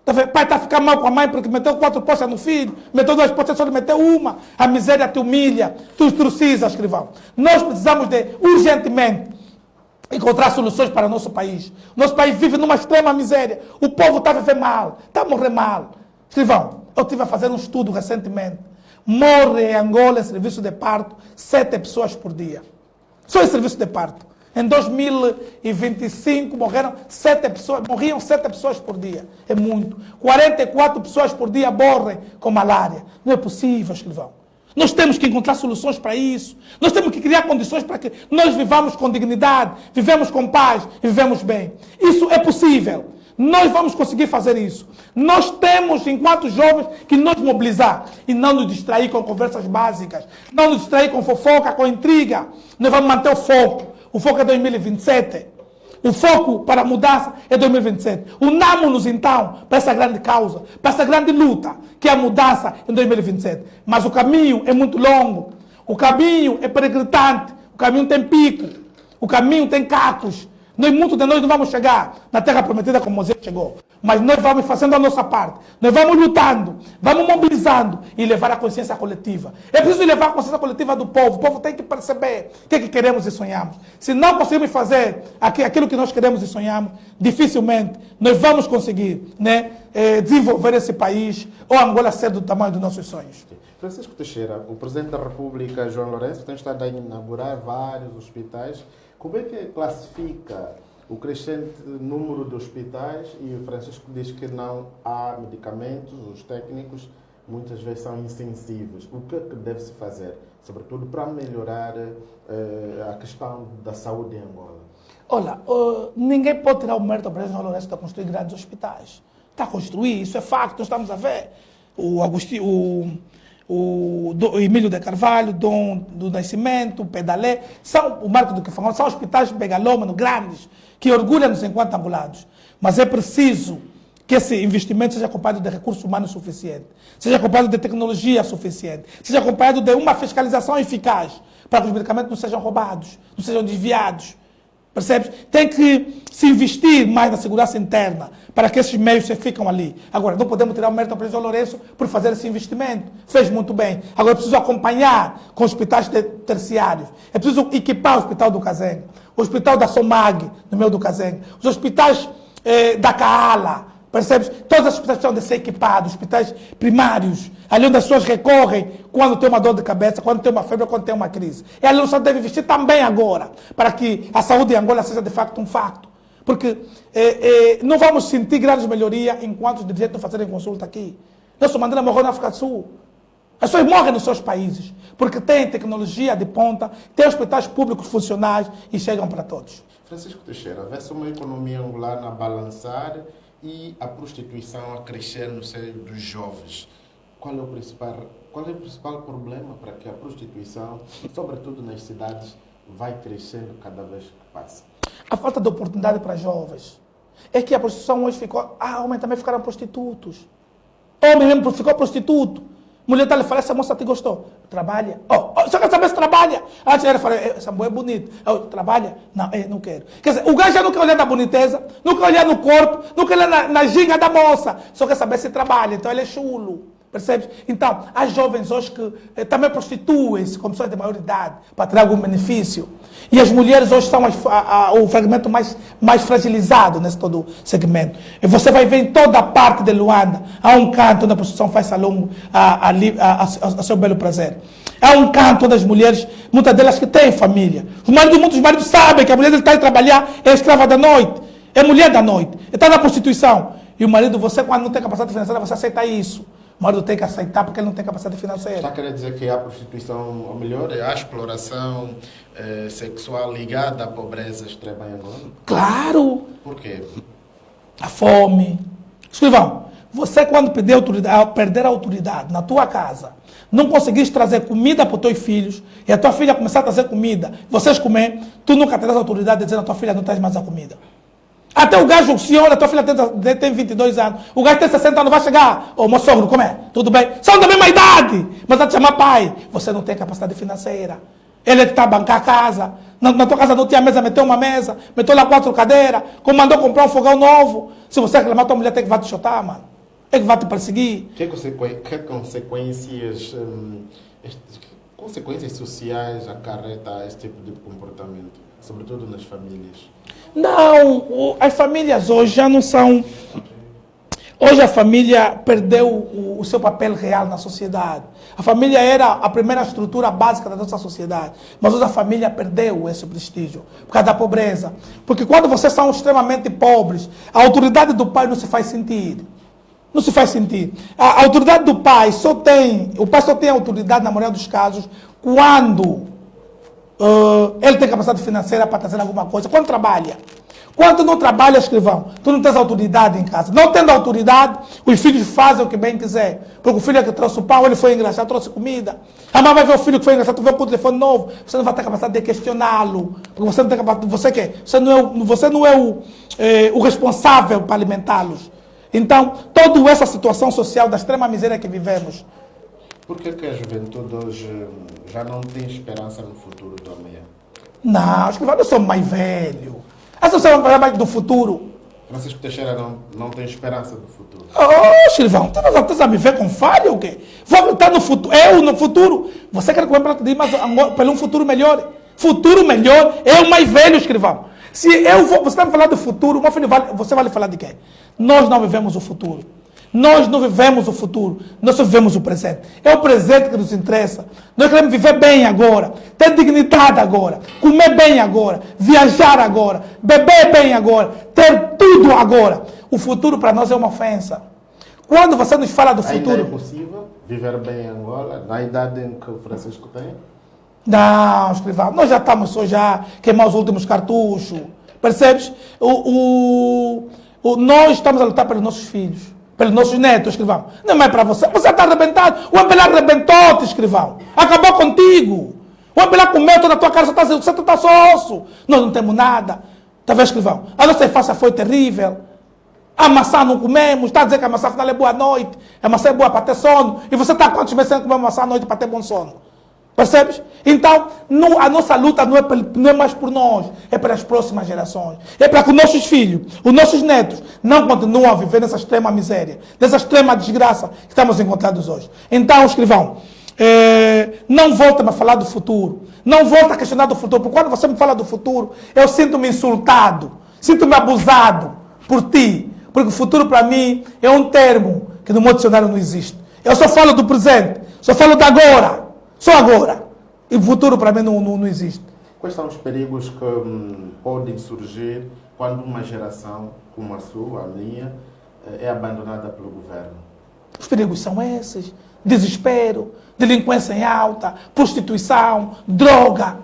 Tá vendo? Pai está a ficar mal com a mãe porque meteu 4 postas no filho, meteu 2 postas, só lhe meteu uma. A miséria te humilha, tu estruciza, escrivão. Nós precisamos de, urgentemente, encontrar soluções para o nosso país. Nosso país vive numa extrema miséria. O povo está a viver mal, está a morrer mal. Escrivão, eu estive a fazer um estudo recentemente. Morre em Angola, em serviço de parto, 7 pessoas por dia. Só em serviço de parto. Em 2025 morriam 7 pessoas por dia. É muito. 44 pessoas por dia morrem com malária. Não é possível, escrivão. Nós temos que encontrar soluções para isso. Nós temos que criar condições para que nós vivamos com dignidade, vivemos com paz e vivemos bem. Isso é possível. Nós vamos conseguir fazer isso. Nós temos, enquanto jovens, que nos mobilizar e não nos distrair com conversas básicas, não nos distrair com fofoca, com intriga. Nós vamos manter o foco. O foco é 2027. O foco para a mudança é 2027. Unamos-nos então para essa grande causa, para essa grande luta, que é a mudança em 2027. Mas o caminho é muito longo. O caminho é peregrinante. O caminho tem pico. O caminho tem cacos. Muitos de nós não vamos chegar na terra prometida como Moisés chegou. Mas nós vamos fazendo a nossa parte. Nós vamos lutando, vamos mobilizando e levar a consciência coletiva. É preciso levar a consciência coletiva do povo. O povo tem que perceber o que queremos e sonhamos. Se não conseguimos fazer aquilo que nós queremos e sonhamos, dificilmente nós vamos conseguir, né, desenvolver esse país ou Angola ser do tamanho dos nossos sonhos. Francisco Teixeira, o Presidente da República, João Lourenço, tem estado a inaugurar vários hospitais. Como é que classifica o crescente número de hospitais? E o Francisco diz que não há medicamentos, os técnicos muitas vezes são insensíveis. O que é que deve-se fazer, sobretudo para melhorar a questão da saúde em Angola? Olha, ninguém pode tirar o mérito ao Presidente João Lourenço de construir grandes hospitais. Está a construir, isso é facto, nós estamos a ver. O Emílio de Carvalho, Dom do Nascimento, o Pedalé, o Marco do Quifangão, são hospitais megalômanos, grandes, que orgulham-nos enquanto angolanos. Mas é preciso que esse investimento seja acompanhado de recursos humanos suficientes, seja acompanhado de tecnologia suficiente, seja acompanhado de uma fiscalização eficaz, para que os medicamentos não sejam roubados, não sejam desviados. Percebes? Tem que se investir mais na segurança interna para que esses meios se ficam ali. Agora, não podemos tirar o mérito ao Presidente Lourenço por fazer esse investimento. Fez muito bem. Agora, é preciso acompanhar com hospitais terciários. É preciso equipar o Hospital do Cazengue, o Hospital da Somag, no meio do Cazengue, os hospitais da Caala. Percebes? Todos os hospitais precisam de ser equipados, hospitais primários, ali onde as pessoas recorrem quando tem uma dor de cabeça, quando tem uma febre, quando tem uma crise. E ali o Estado deve investir também agora, para que a saúde em Angola seja de facto um facto. Porque não vamos sentir grandes melhorias enquanto os dirigentes não fazerem consulta aqui. Nelson Mandela morreu na África do Sul. As pessoas morrem nos seus países, porque têm tecnologia de ponta, têm hospitais públicos funcionais e chegam para todos. Francisco Teixeira, vê-se uma economia angolana a balançar e a prostituição a crescer no seio dos jovens. Qual é o principal problema para que a prostituição, sobretudo nas cidades, vai crescendo cada vez que passa? A falta de oportunidade para jovens. É que a prostituição hoje ficou... homens também ficaram prostitutos. Homem mesmo ficou prostituto. Mulher está lhe falando, essa moça te gostou. Trabalha. Só quer saber se trabalha. Antes ele falou, essa mulher é bonita. Trabalha? Não, não quero. Quer dizer, o gajo já não quer olhar na boniteza, não quer olhar no corpo, não quer olhar na ginga da moça. Só quer saber se trabalha. Então ele é chulo. Percebes? Então, há jovens hoje que também prostituem-se com pessoas de maior idade para ter algum benefício. E as mulheres hoje são o fragmento mais fragilizado nesse todo segmento. E você vai ver em toda a parte de Luanda, há um canto onde a prostituição faz salão a seu belo prazer. Há um canto onde as mulheres, muitas delas que têm família. Muitos maridos sabem que a mulher dele está a trabalhar, é escrava da noite, é mulher da noite, está na prostituição. E o marido, você quando não tem capacidade financeira, você aceita isso. O marido tem que aceitar porque ele não tem capacidade financeira. Está a querer dizer que a prostituição, ou melhor, a exploração sexual ligada à pobreza extrema em Angola? Claro! Por quê? A fome. Escrivão, você quando perder a autoridade na tua casa, não conseguiste trazer comida para os teus filhos, e a tua filha começar a trazer comida, vocês comer, tu nunca terás a autoridade de dizer a tua filha não traz mais a comida. Até o gajo, o senhor, a tua filha tem 22 anos, o gajo tem 60 anos, vai chegar, meu sogro, como é? Tudo bem? São da mesma idade, mas vai te chamar pai. Você não tem capacidade financeira. Ele é que está a bancar a casa. Na tua casa não tinha mesa, meteu uma mesa, meteu lá 4 cadeiras, como mandou comprar um fogão novo. Se você reclamar, tua mulher tem que vai te chutar, mano. É que vai te perseguir. Que consequências sociais acarreta esse tipo de comportamento, sobretudo nas famílias? Não, as famílias hoje já não são... Hoje a família perdeu o seu papel real na sociedade. A família era a primeira estrutura básica da nossa sociedade. Mas hoje a família perdeu esse prestígio por causa da pobreza. Porque quando vocês são extremamente pobres, a autoridade do pai não se faz sentir. Não se faz sentir. A autoridade do pai o pai só tem autoridade, na maioria dos casos, quando ele tem capacidade financeira para trazer alguma coisa. Quando trabalha. Quando tu não trabalha, escrivão, tu não tens autoridade em casa. Não tendo autoridade, os filhos fazem o que bem quiser. Porque o filho é que trouxe o pão, ele foi engraxado, trouxe comida. A mãe vai ver o filho que foi engraxado, tu vê com o telefone novo. Você não vai ter capacidade de questioná-lo. Porque você não tem capacidade. Você quer? Você não é o responsável para alimentá-los. Então, toda essa situação social da extrema miséria que vivemos. Por que a juventude hoje já não tem esperança no futuro do amanhã? Não, escrivão, eu sou mais velho. As pessoas vão falar mais do futuro. Francisco Teixeira não tem esperança do futuro. Oh, Silvão, tu não estás a me ver com falha ou quê? Vou estar no futuro, eu no futuro. Você quer que eu me mas pelo um futuro melhor? Futuro melhor é o mais velho, escrivão. Se eu vou, você está me falando do futuro, meu filho, você vai falar de quê? Nós não vivemos o futuro. Nós não vivemos o futuro, nós só vivemos o presente. É o presente que nos interessa. Nós queremos viver bem agora, ter dignidade agora, comer bem agora, viajar agora, beber bem agora, ter tudo agora. O futuro para nós é uma ofensa. Quando você nos fala do futuro... Ainda é possível viver bem em Angola, na idade em que o Francisco tem? Não, escrivão, nós já estamos só já queimar os últimos cartuchos. Percebes? Nós estamos a lutar pelos nossos filhos. Pelos nossos netos, escrivão. Não é para você. Você está arrebentado. O Ambelar arrebentou-te, escrivão. Acabou contigo. O Ambelar comeu toda a tua cara. Você está só osso. Nós não temos nada. Está vendo, escrivão? A nossa infância foi terrível. A maçã não comemos. Está a dizer que a maçã afinal é boa à noite. A maçã é boa para ter sono. E você está quantos meses sem comer maçã à noite para ter bom sono? Percebes? Então, a nossa luta não é mais por nós, é pelas próximas gerações. É para que os nossos filhos, os nossos netos, não continuem a viver nessa extrema miséria, nessa extrema desgraça que estamos encontrados hoje. Então, escrivão, não volta a falar do futuro. Não volta a questionar do futuro. Porque quando você me fala do futuro, eu sinto-me insultado, sinto-me abusado por ti. Porque o futuro, para mim, é um termo que no meu dicionário não existe. Eu só falo do presente, só falo de agora. Só agora. E o futuro para mim não existe. Quais são os perigos que podem surgir quando uma geração como a sua, a minha, é abandonada pelo governo? Os perigos são esses. Desespero, delinquência em alta, prostituição, droga.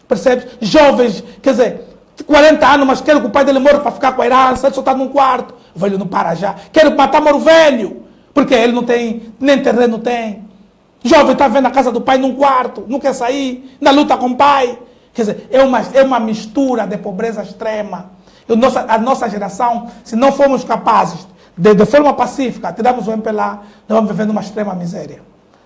Percebes? Jovens, quer dizer, 40 anos, mas querem que o pai dele morra para ficar com a herança, ele só está num quarto. O velho não para já. Querem matar o velho. Porque ele não tem, nem terreno tem. Jovem está vendo a casa do pai num quarto, não quer sair, na luta com o pai. Quer dizer, é uma mistura de pobreza extrema. A nossa geração, se não formos capazes de forma pacífica, tirarmos o MPLA, nós vamos viver numa extrema miséria.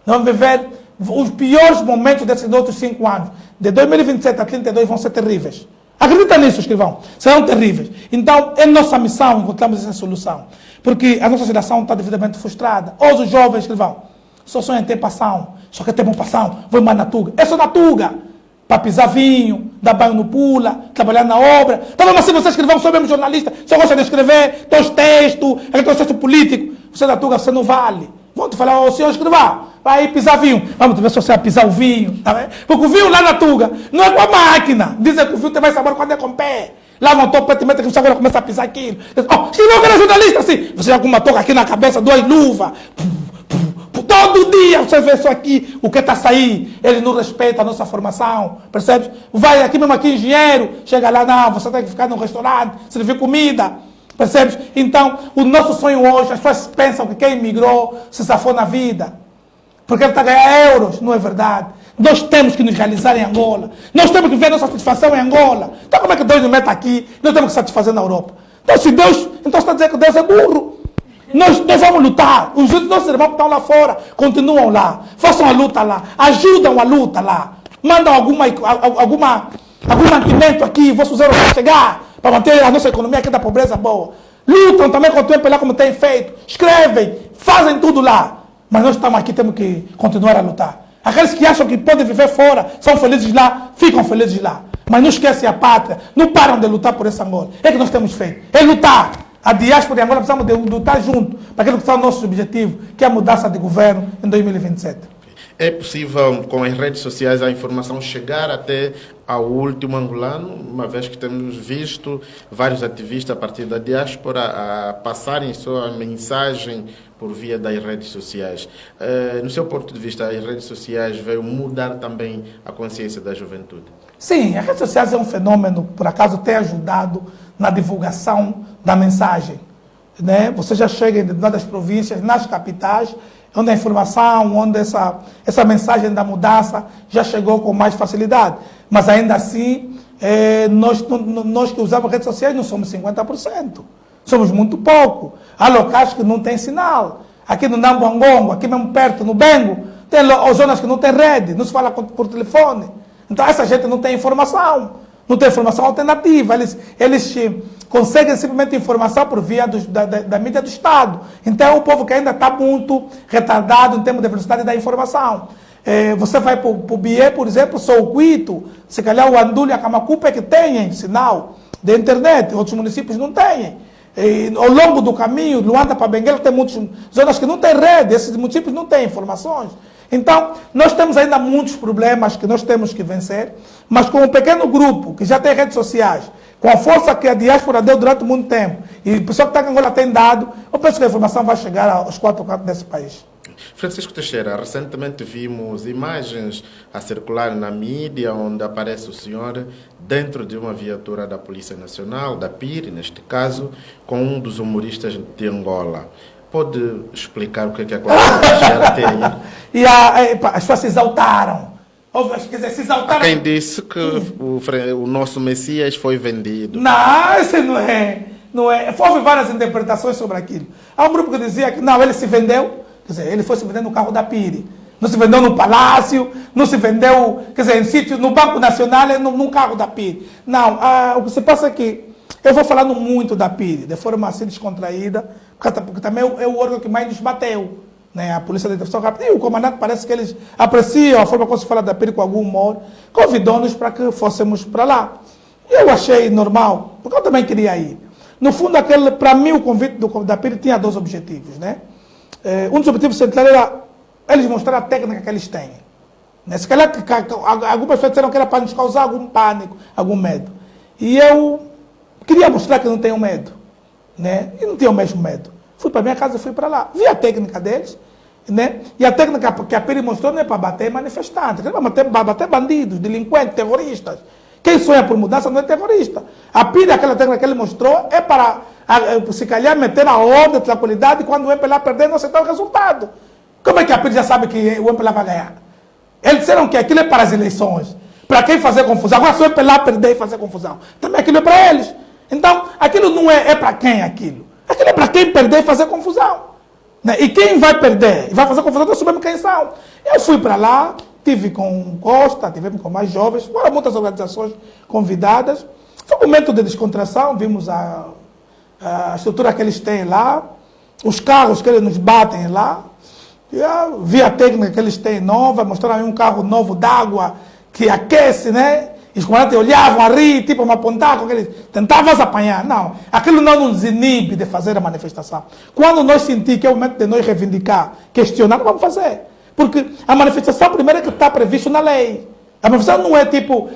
Nós vamos viver os piores momentos desses outros 5 anos. De 2027 a 32 vão ser terríveis. Acredita nisso, escrivão. Serão terríveis. Então, é nossa missão encontrarmos essa solução. Porque a nossa geração está devidamente frustrada. Hoje os jovens, escrivão, só sonham em ter passão, só quer ter bom passão, vou mais na Tuga. É só na Tuga. Para pisar vinho, dar banho no pula, trabalhar na obra. Então, mas se você escrever, sou mesmo jornalista, só gosta de escrever, teus textos, aquele texto político, você da Tuga, você não vale. Vão te falar, ô senhor escrivão, vai aí pisar vinho. Vamos ver se você vai pisar o vinho. Tá vendo? Porque o vinho lá na Tuga não é com a máquina. Dizem que o vinho tem mais sabor quando é com o pé. Lá no topo, praticamente, que você agora começa a pisar aquilo. Oh, escreveu que era jornalista assim. Você já com uma toca aqui na cabeça, 2 luvas. Todo dia você vê isso aqui, o que está a sair, ele não respeita a nossa formação, percebes? Vai aqui mesmo aqui, engenheiro, chega lá, não, você tem que ficar no restaurante, servir comida, percebes? Então, o nosso sonho hoje, as pessoas pensam que quem imigrou se safou na vida, porque ele está a ganhar euros, não é verdade. Nós temos que nos realizar em Angola, nós temos que ver nossa satisfação em Angola. Então como é que Deus nos mete aqui, nós temos que satisfazer na Europa? Então se Deus, então está a dizer que Deus é burro. Nós vamos lutar. Os nossos irmãos que estão lá fora continuam lá. Façam a luta lá. Ajudam a luta lá. Mandam algum mantimento aqui. Vamos usar para chegar. Para manter a nossa economia aqui da pobreza boa. Lutam também contra o MPLA como têm feito. Escrevem. Fazem tudo lá. Mas nós estamos aqui, temos que continuar a lutar. Aqueles que acham que podem viver fora, são felizes lá, ficam felizes lá. Mas não esquecem a pátria. Não param de lutar por essa Angola. É que nós temos feito. É lutar. A diáspora e Angola precisamos de lutar junto para aquilo que são o nosso objetivo, que é a mudança de governo em 2027. É possível, com as redes sociais, a informação chegar até ao último angolano, uma vez que temos visto vários ativistas a partir da diáspora a passarem sua mensagem por via das redes sociais. No seu ponto de vista, as redes sociais veio mudar também a consciência da juventude? Sim, as redes sociais é um fenômeno, por acaso, tem ajudado na divulgação da mensagem. Né? Você já chega em determinadas províncias, nas capitais, onde a informação, onde essa mensagem da mudança já chegou com mais facilidade. Mas ainda assim, nós que usamos redes sociais não somos 50%. Somos muito pouco. Há locais que não tem sinal. Aqui no Nambuangongo, aqui mesmo perto, no Bengo, tem zonas que não tem rede, não se fala por telefone. Então essa gente não tem informação. não tem informação alternativa. Eles conseguem simplesmente informação por via da mídia do Estado. Então é um povo que ainda está muito retardado em termos de velocidade da informação. Você vai para o Bié, por exemplo, só o Cuito, se calhar o Andulho e a Camacupa é que têm sinal de internet, outros municípios não têm. Ao longo do caminho, Luanda para Benguela, tem muitas zonas que não têm rede, esses municípios não têm informações. Então, nós temos ainda muitos problemas que nós temos que vencer, mas com um pequeno grupo que já tem redes sociais, com a força que a diáspora deu durante muito tempo, e o pessoal que está em Angola tem dado, eu penso que a informação vai chegar aos 4 cantos desse país. Francisco Teixeira, recentemente vimos imagens a circular na mídia onde aparece o senhor dentro de uma viatura da Polícia Nacional, da PIR, neste caso, com um dos humoristas de Angola. Pode explicar o que é a Cláudia Teixeira tem aí? E as pessoas se exaltaram. Quer dizer, se exaltaram. Quem disse que o nosso Messias foi vendido? Não, esse não é. Não é. Houve várias interpretações sobre aquilo. Há um grupo que dizia que não, ele se vendeu. Quer dizer, ele foi se vender no carro da PIRI. Não se vendeu no palácio, não se vendeu, quer dizer, em sítio, no Banco Nacional, num carro da PIRI. Não, o que se passa é que eu vou falando muito da PIRI, de forma assim descontraída, porque também é o órgão que mais nos bateu, né? A Polícia de Intervenção Rápida. E o comandante parece que eles apreciam a forma como se fala da PIRI com algum humor, convidou-nos para que fôssemos para lá. E eu achei normal, porque eu também queria ir. No fundo, para mim, o convite da PIRI tinha 2 objetivos, né? Um dos objetivos centrais era eles mostrarem a técnica que eles têm. Né? Se calhar algumas pessoas disseram que era para nos causar algum pânico, algum medo. E eu queria mostrar que não tenho medo. Né? E não tinha o mesmo medo. Fui para a minha casa e fui para lá. Vi a técnica deles. Né? E a técnica que a PIRI mostrou não é para bater manifestantes, é para bater bandidos, delinquentes, terroristas. Quem sonha por mudança não é terrorista. A PIRI, aquela técnica que ele mostrou, é para, se calhar, meter a ordem, a tranquilidade, e quando o MPLA perder, não aceitar o resultado. Como é que a PIRI já sabe que o MPLA vai ganhar? Eles disseram que aquilo é para as eleições, para quem fazer confusão. Agora, se o MPLA perder e fazer confusão, também aquilo é para eles. Então, aquilo não é para quem aquilo? Aquilo é para quem perder e fazer confusão. Né? E quem vai perder e vai fazer confusão, nós sabemos quem são. Eu fui para lá, tive com Costa, tivemos com mais jovens, foram muitas organizações convidadas. Foi um momento de descontração, vimos a estrutura que eles têm lá, os carros que eles nos batem lá, vi a técnica que eles têm nova, mostraram um carro novo d'água que aquece, né? E os comandantes olhavam a rir, tipo, me apontavam, com aqueles, tentavas apanhar. Não, aquilo não nos inibe de fazer a manifestação. Quando nós sentimos que é o momento de nós reivindicar, questionar, vamos fazer. Porque a manifestação primeiro é que está previsto na lei. A manifestação não é tipo,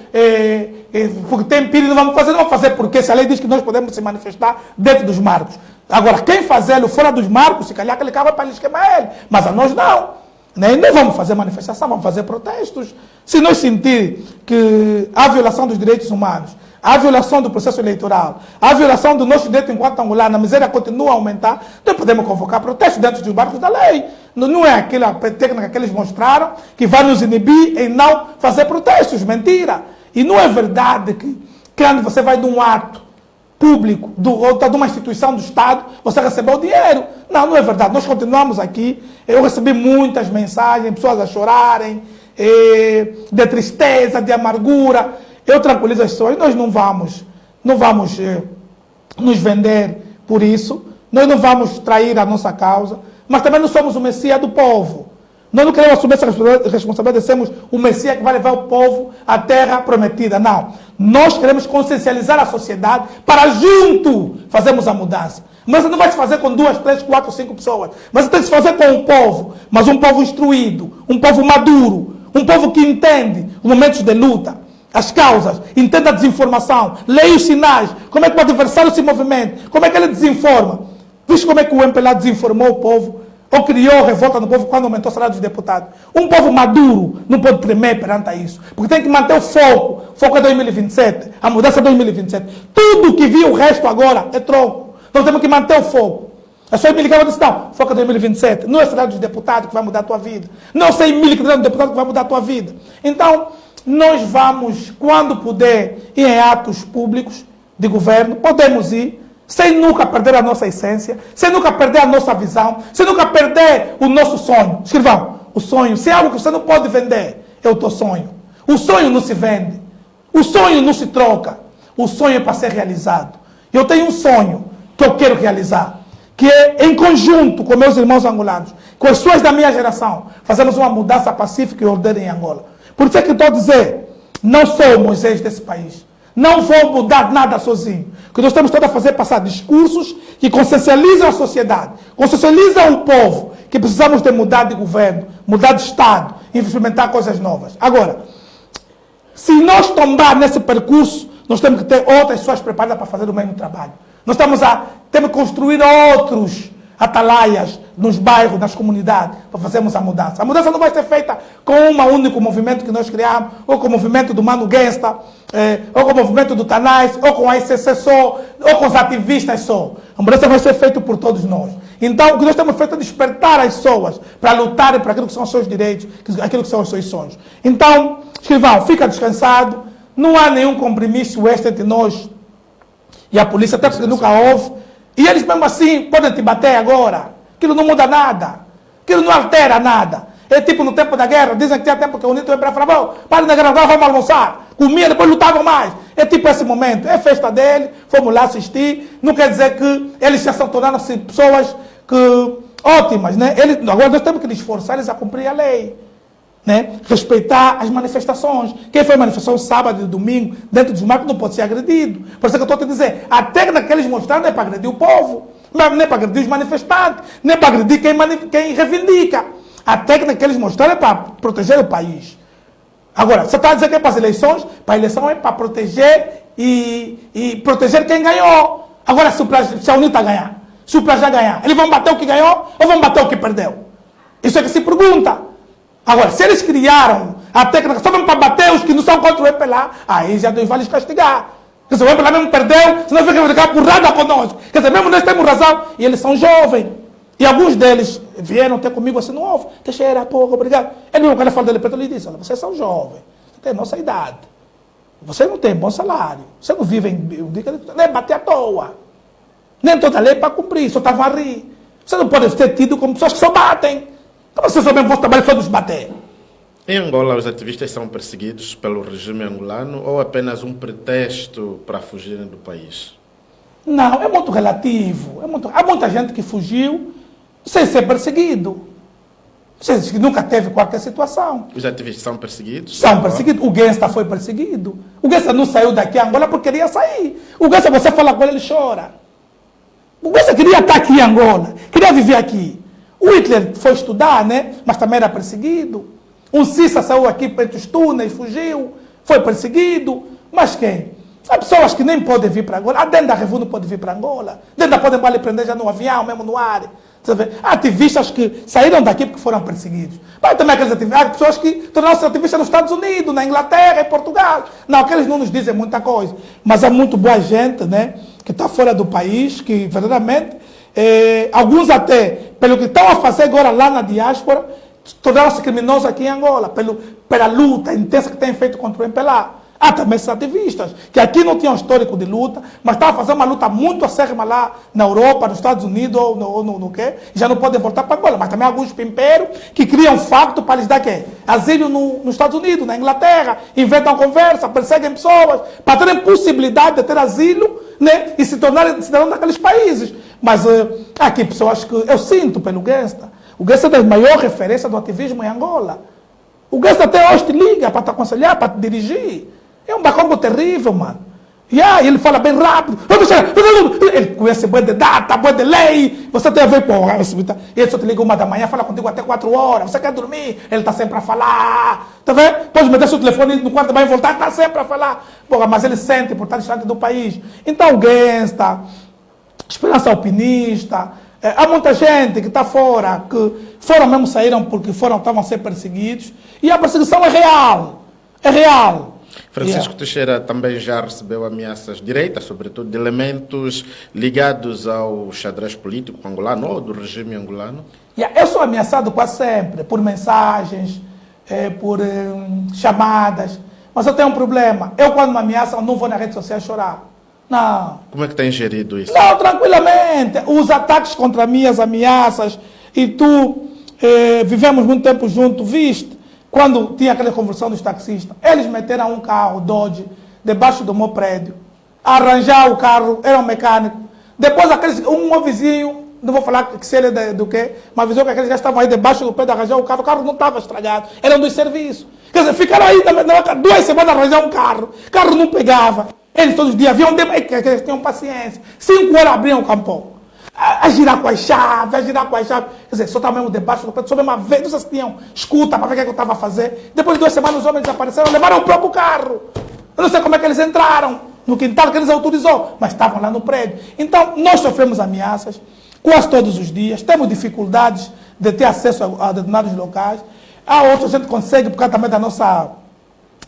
porque tem PIRI, não vamos fazer porque se a lei diz que nós podemos se manifestar dentro dos marcos. Agora, quem fazê-lo fora dos marcos, se calhar aquele carro é para eles queimar ele. Mas a nós não. Né? E não vamos fazer manifestação, vamos fazer protestos. Se nós sentir que há violação dos direitos humanos, há violação do processo eleitoral, há violação do nosso direito enquanto angolano, a miséria continua a aumentar, nós podemos convocar protestos dentro dos marcos da lei. Não é aquela técnica que eles mostraram que vai nos inibir em não fazer protestos. Mentira. E não é verdade que quando você vai de um ato público, ou de uma instituição do Estado, você recebeu dinheiro. Não é verdade. Nós continuamos aqui. Eu recebi muitas mensagens, pessoas a chorarem, de tristeza, de amargura. Eu tranquilizo as pessoas. Nós não vamos nos vender por isso. Nós não vamos trair a nossa causa. Mas também não somos o Messias do povo. Nós não queremos assumir essa responsabilidade de sermos o Messias que vai levar o povo à terra prometida. Não. Nós queremos consciencializar a sociedade para junto fazermos a mudança. Mas não vai se fazer com 2, 3, 4, 5 pessoas. Mas tem que se fazer com o povo. Mas um povo instruído, um povo maduro, um povo que entende os momentos de luta, as causas, entende a desinformação, leia os sinais, como é que o adversário se movimenta, como é que ele desinforma. Vixe como é que o MPLA desinformou o povo, ou criou revolta no povo quando aumentou o salário dos deputados. Um povo maduro não pode tremer perante isso, porque tem que manter o foco. O foco é 2027, a mudança é 2027. Tudo que viu o resto agora é troco. Nós temos que manter o foco. As pessoas me ligavam e disseram, não, foco é 2027. Não é o salário dos deputados que vai mudar a tua vida. Não é 100 mil que tem um deputado que vai mudar a tua vida. Então, nós vamos, quando puder, ir em atos públicos de governo, podemos ir, sem nunca perder a nossa essência, sem nunca perder a nossa visão, sem nunca perder o nosso sonho. Escrevam, o sonho, se é algo que você não pode vender, é o teu sonho. O sonho não se vende. O sonho não se troca. O sonho é para ser realizado. Eu tenho um sonho que eu quero realizar, que é, em conjunto com meus irmãos angolanos, com as pessoas da minha geração, fazemos uma mudança pacífica e ordeira em Angola. Por isso é que eu estou a dizer, não sou o Moisés desse país. Não vou mudar nada sozinho. O que nós temos todo a fazer é passar discursos que consciencializam a sociedade, consciencializam o povo, que precisamos de mudar de governo, mudar de Estado, implementar coisas novas. Agora, se nós tombar nesse percurso, nós temos que ter outras pessoas preparadas para fazer o mesmo trabalho. Temos que construir outros atalaias nos bairros, nas comunidades, para fazermos a mudança. A mudança não vai ser feita com um único movimento que nós criamos, ou com o movimento do Mano Gangsta, ou com o movimento do Tanais, ou com a ICC só, ou com os ativistas só. A mudança vai ser feita por todos nós. Então, o que nós temos feito é despertar as pessoas para lutarem por aquilo que são os seus direitos, aquilo que são os seus sonhos. Então, escrivão, fica descansado, não há nenhum compromisso extra entre nós e a polícia, até porque nunca houve. E eles mesmo assim podem te bater agora. Aquilo não muda nada. Aquilo não altera nada. É tipo no tempo da guerra, dizem que tinha tempo que o Unito para falar, para na guerra, agora vamos almoçar. Comia, depois lutavam mais. É tipo esse momento. É festa dele, fomos lá assistir. Não quer dizer que eles já estão tornando-se pessoas ótimas, né? Agora nós temos que esforçar eles a cumprir a lei. Né? Respeitar as manifestações. Quem foi manifestação sábado e domingo dentro dos marcos não pode ser agredido. Por isso que eu estou a te dizer, a técnica que eles mostraram não é para agredir o povo, nem para agredir os manifestantes, nem para agredir quem reivindica. A técnica que eles mostraram é para proteger o país. Agora, você está a dizer que é para as eleições? Para a eleição é para proteger e proteger quem ganhou. Agora, se a UNITA ganhar, se o Prajá ganhar, eles vão bater o que ganhou ou vão bater o que perdeu? Isso é que se pergunta. Agora, se eles criaram a técnica só mesmo para bater os que não são contra o EPLA, aí já Deus vai lhes castigar. Quer dizer, o EPLA mesmo perdeu, senão fica ficar porrada conosco. Quer dizer, mesmo nós temos razão, e eles são jovens. E alguns deles vieram ter comigo assim, não houve, Teixeira, pouco, obrigado. Ele mesmo, quando eu falo dele, ele disse, olha, vocês são jovens, você tem a nossa idade. Você não tem bom salário, você não vive nem bater à toa. Nem toda lei para cumprir, só estavam a rir. Você não pode ser tido como pessoas que só batem. Então vocês sabem que o vosso trabalho só nos bater. Em Angola, os ativistas são perseguidos pelo regime angolano ou apenas um pretexto para fugirem do país? Não, é muito relativo. Há muita gente que fugiu sem ser perseguido. Você que nunca teve qualquer situação. Os ativistas são perseguidos? São perseguidos. O Gangsta foi perseguido. O Gangsta não saiu daqui a Angola porque queria sair. O Gangsta, você fala com ele, ele chora. O Gangsta queria estar aqui em Angola, queria viver aqui. O Hitler foi estudar, né? Mas também era perseguido. Um Cissa saiu aqui para os túneis, fugiu, foi perseguido. Mas quem? Há pessoas que nem podem vir para Angola. A dentro da Revu não pode vir para Angola. Dentro da podem lhe prender já no avião, mesmo no ar. Há ativistas que saíram daqui porque foram perseguidos. Mas também aqueles ativistas, há pessoas que tornaram-se ativistas nos Estados Unidos, na Inglaterra, em Portugal. Não, aqueles não nos dizem muita coisa. Mas há muito boa gente, né? Que está fora do país, que verdadeiramente... alguns até, pelo que estão a fazer agora lá na diáspora, tornaram-se criminosos aqui em Angola, pela luta intensa que têm feito contra o MPLA. Há também esses ativistas, que aqui não tinham histórico de luta, mas estavam a fazer uma luta muito acérrima lá na Europa, nos Estados Unidos, ou no quê, e já não podem voltar para Angola. Mas também há alguns pimpeiros que criam facto para lhes dar quê? Asilo nos Estados Unidos, na Inglaterra, inventam conversa, perseguem pessoas, para terem possibilidade de ter asilo, né, e se tornarem cidadãos daqueles países. Mas há aqui pessoas que eu sinto pelo Gangsta. O Gangsta é a maior referência do ativismo em Angola. O Gangsta até hoje te liga para te aconselhar, para te dirigir. É um bacombo terrível, mano. E aí ele fala bem rápido. Ele conhece boa de data, boa de lei. Você tem a ver com... Ele só te liga 1 da manhã, fala contigo até 4 horas. Você quer dormir? Ele está sempre a falar. Tá vendo? Pode meter seu telefone no quarto da manhã e voltar, está sempre a falar. Porra, mas ele sente por estar distante do país. Então o Gangsta, Esperança Alpinista, há muita gente que está fora, que foram mesmo, saíram porque estavam a ser perseguidos. E a perseguição é real. É real. Francisco Teixeira também já recebeu ameaças diretas, sobretudo de elementos ligados ao xadrez político angolano ou do regime angolano? Eu sou ameaçado quase sempre, por mensagens, por chamadas. Mas eu tenho um problema. Eu, quando me ameaçam, não vou na rede social chorar. Não. Como é que tem gerido isso? Não, tranquilamente. Os ataques contra mim, as ameaças, e tu, vivemos muito tempo juntos, viste? quando tinha aquela conversão dos taxistas, eles meteram um carro Dodge debaixo do meu prédio, arranjar o carro, era um mecânico. Depois um meu vizinho, não vou falar que se ele é do quê, mas avisou que aqueles já estavam aí debaixo do prédio arranjar o carro não estava estragado, eram dos serviços. Quer dizer, ficaram aí 2 semanas a arranjar um carro, o carro não pegava. Eles todos os dias haviam eles tinham paciência. 5 horas abriam o campão. A girar com as chaves, Quer dizer, só estava mesmo debaixo do prédio, só mesmo a ver, não sei se tinham escuta para ver o que eu estava a fazer. Depois de 2 semanas os homens desapareceram, levaram o próprio carro. Eu não sei como é que eles entraram no quintal que eles autorizou, mas estavam lá no prédio. Então, nós sofremos ameaças quase todos os dias, temos dificuldades de ter acesso a determinados locais. Há outros, a gente consegue, por causa também da nossa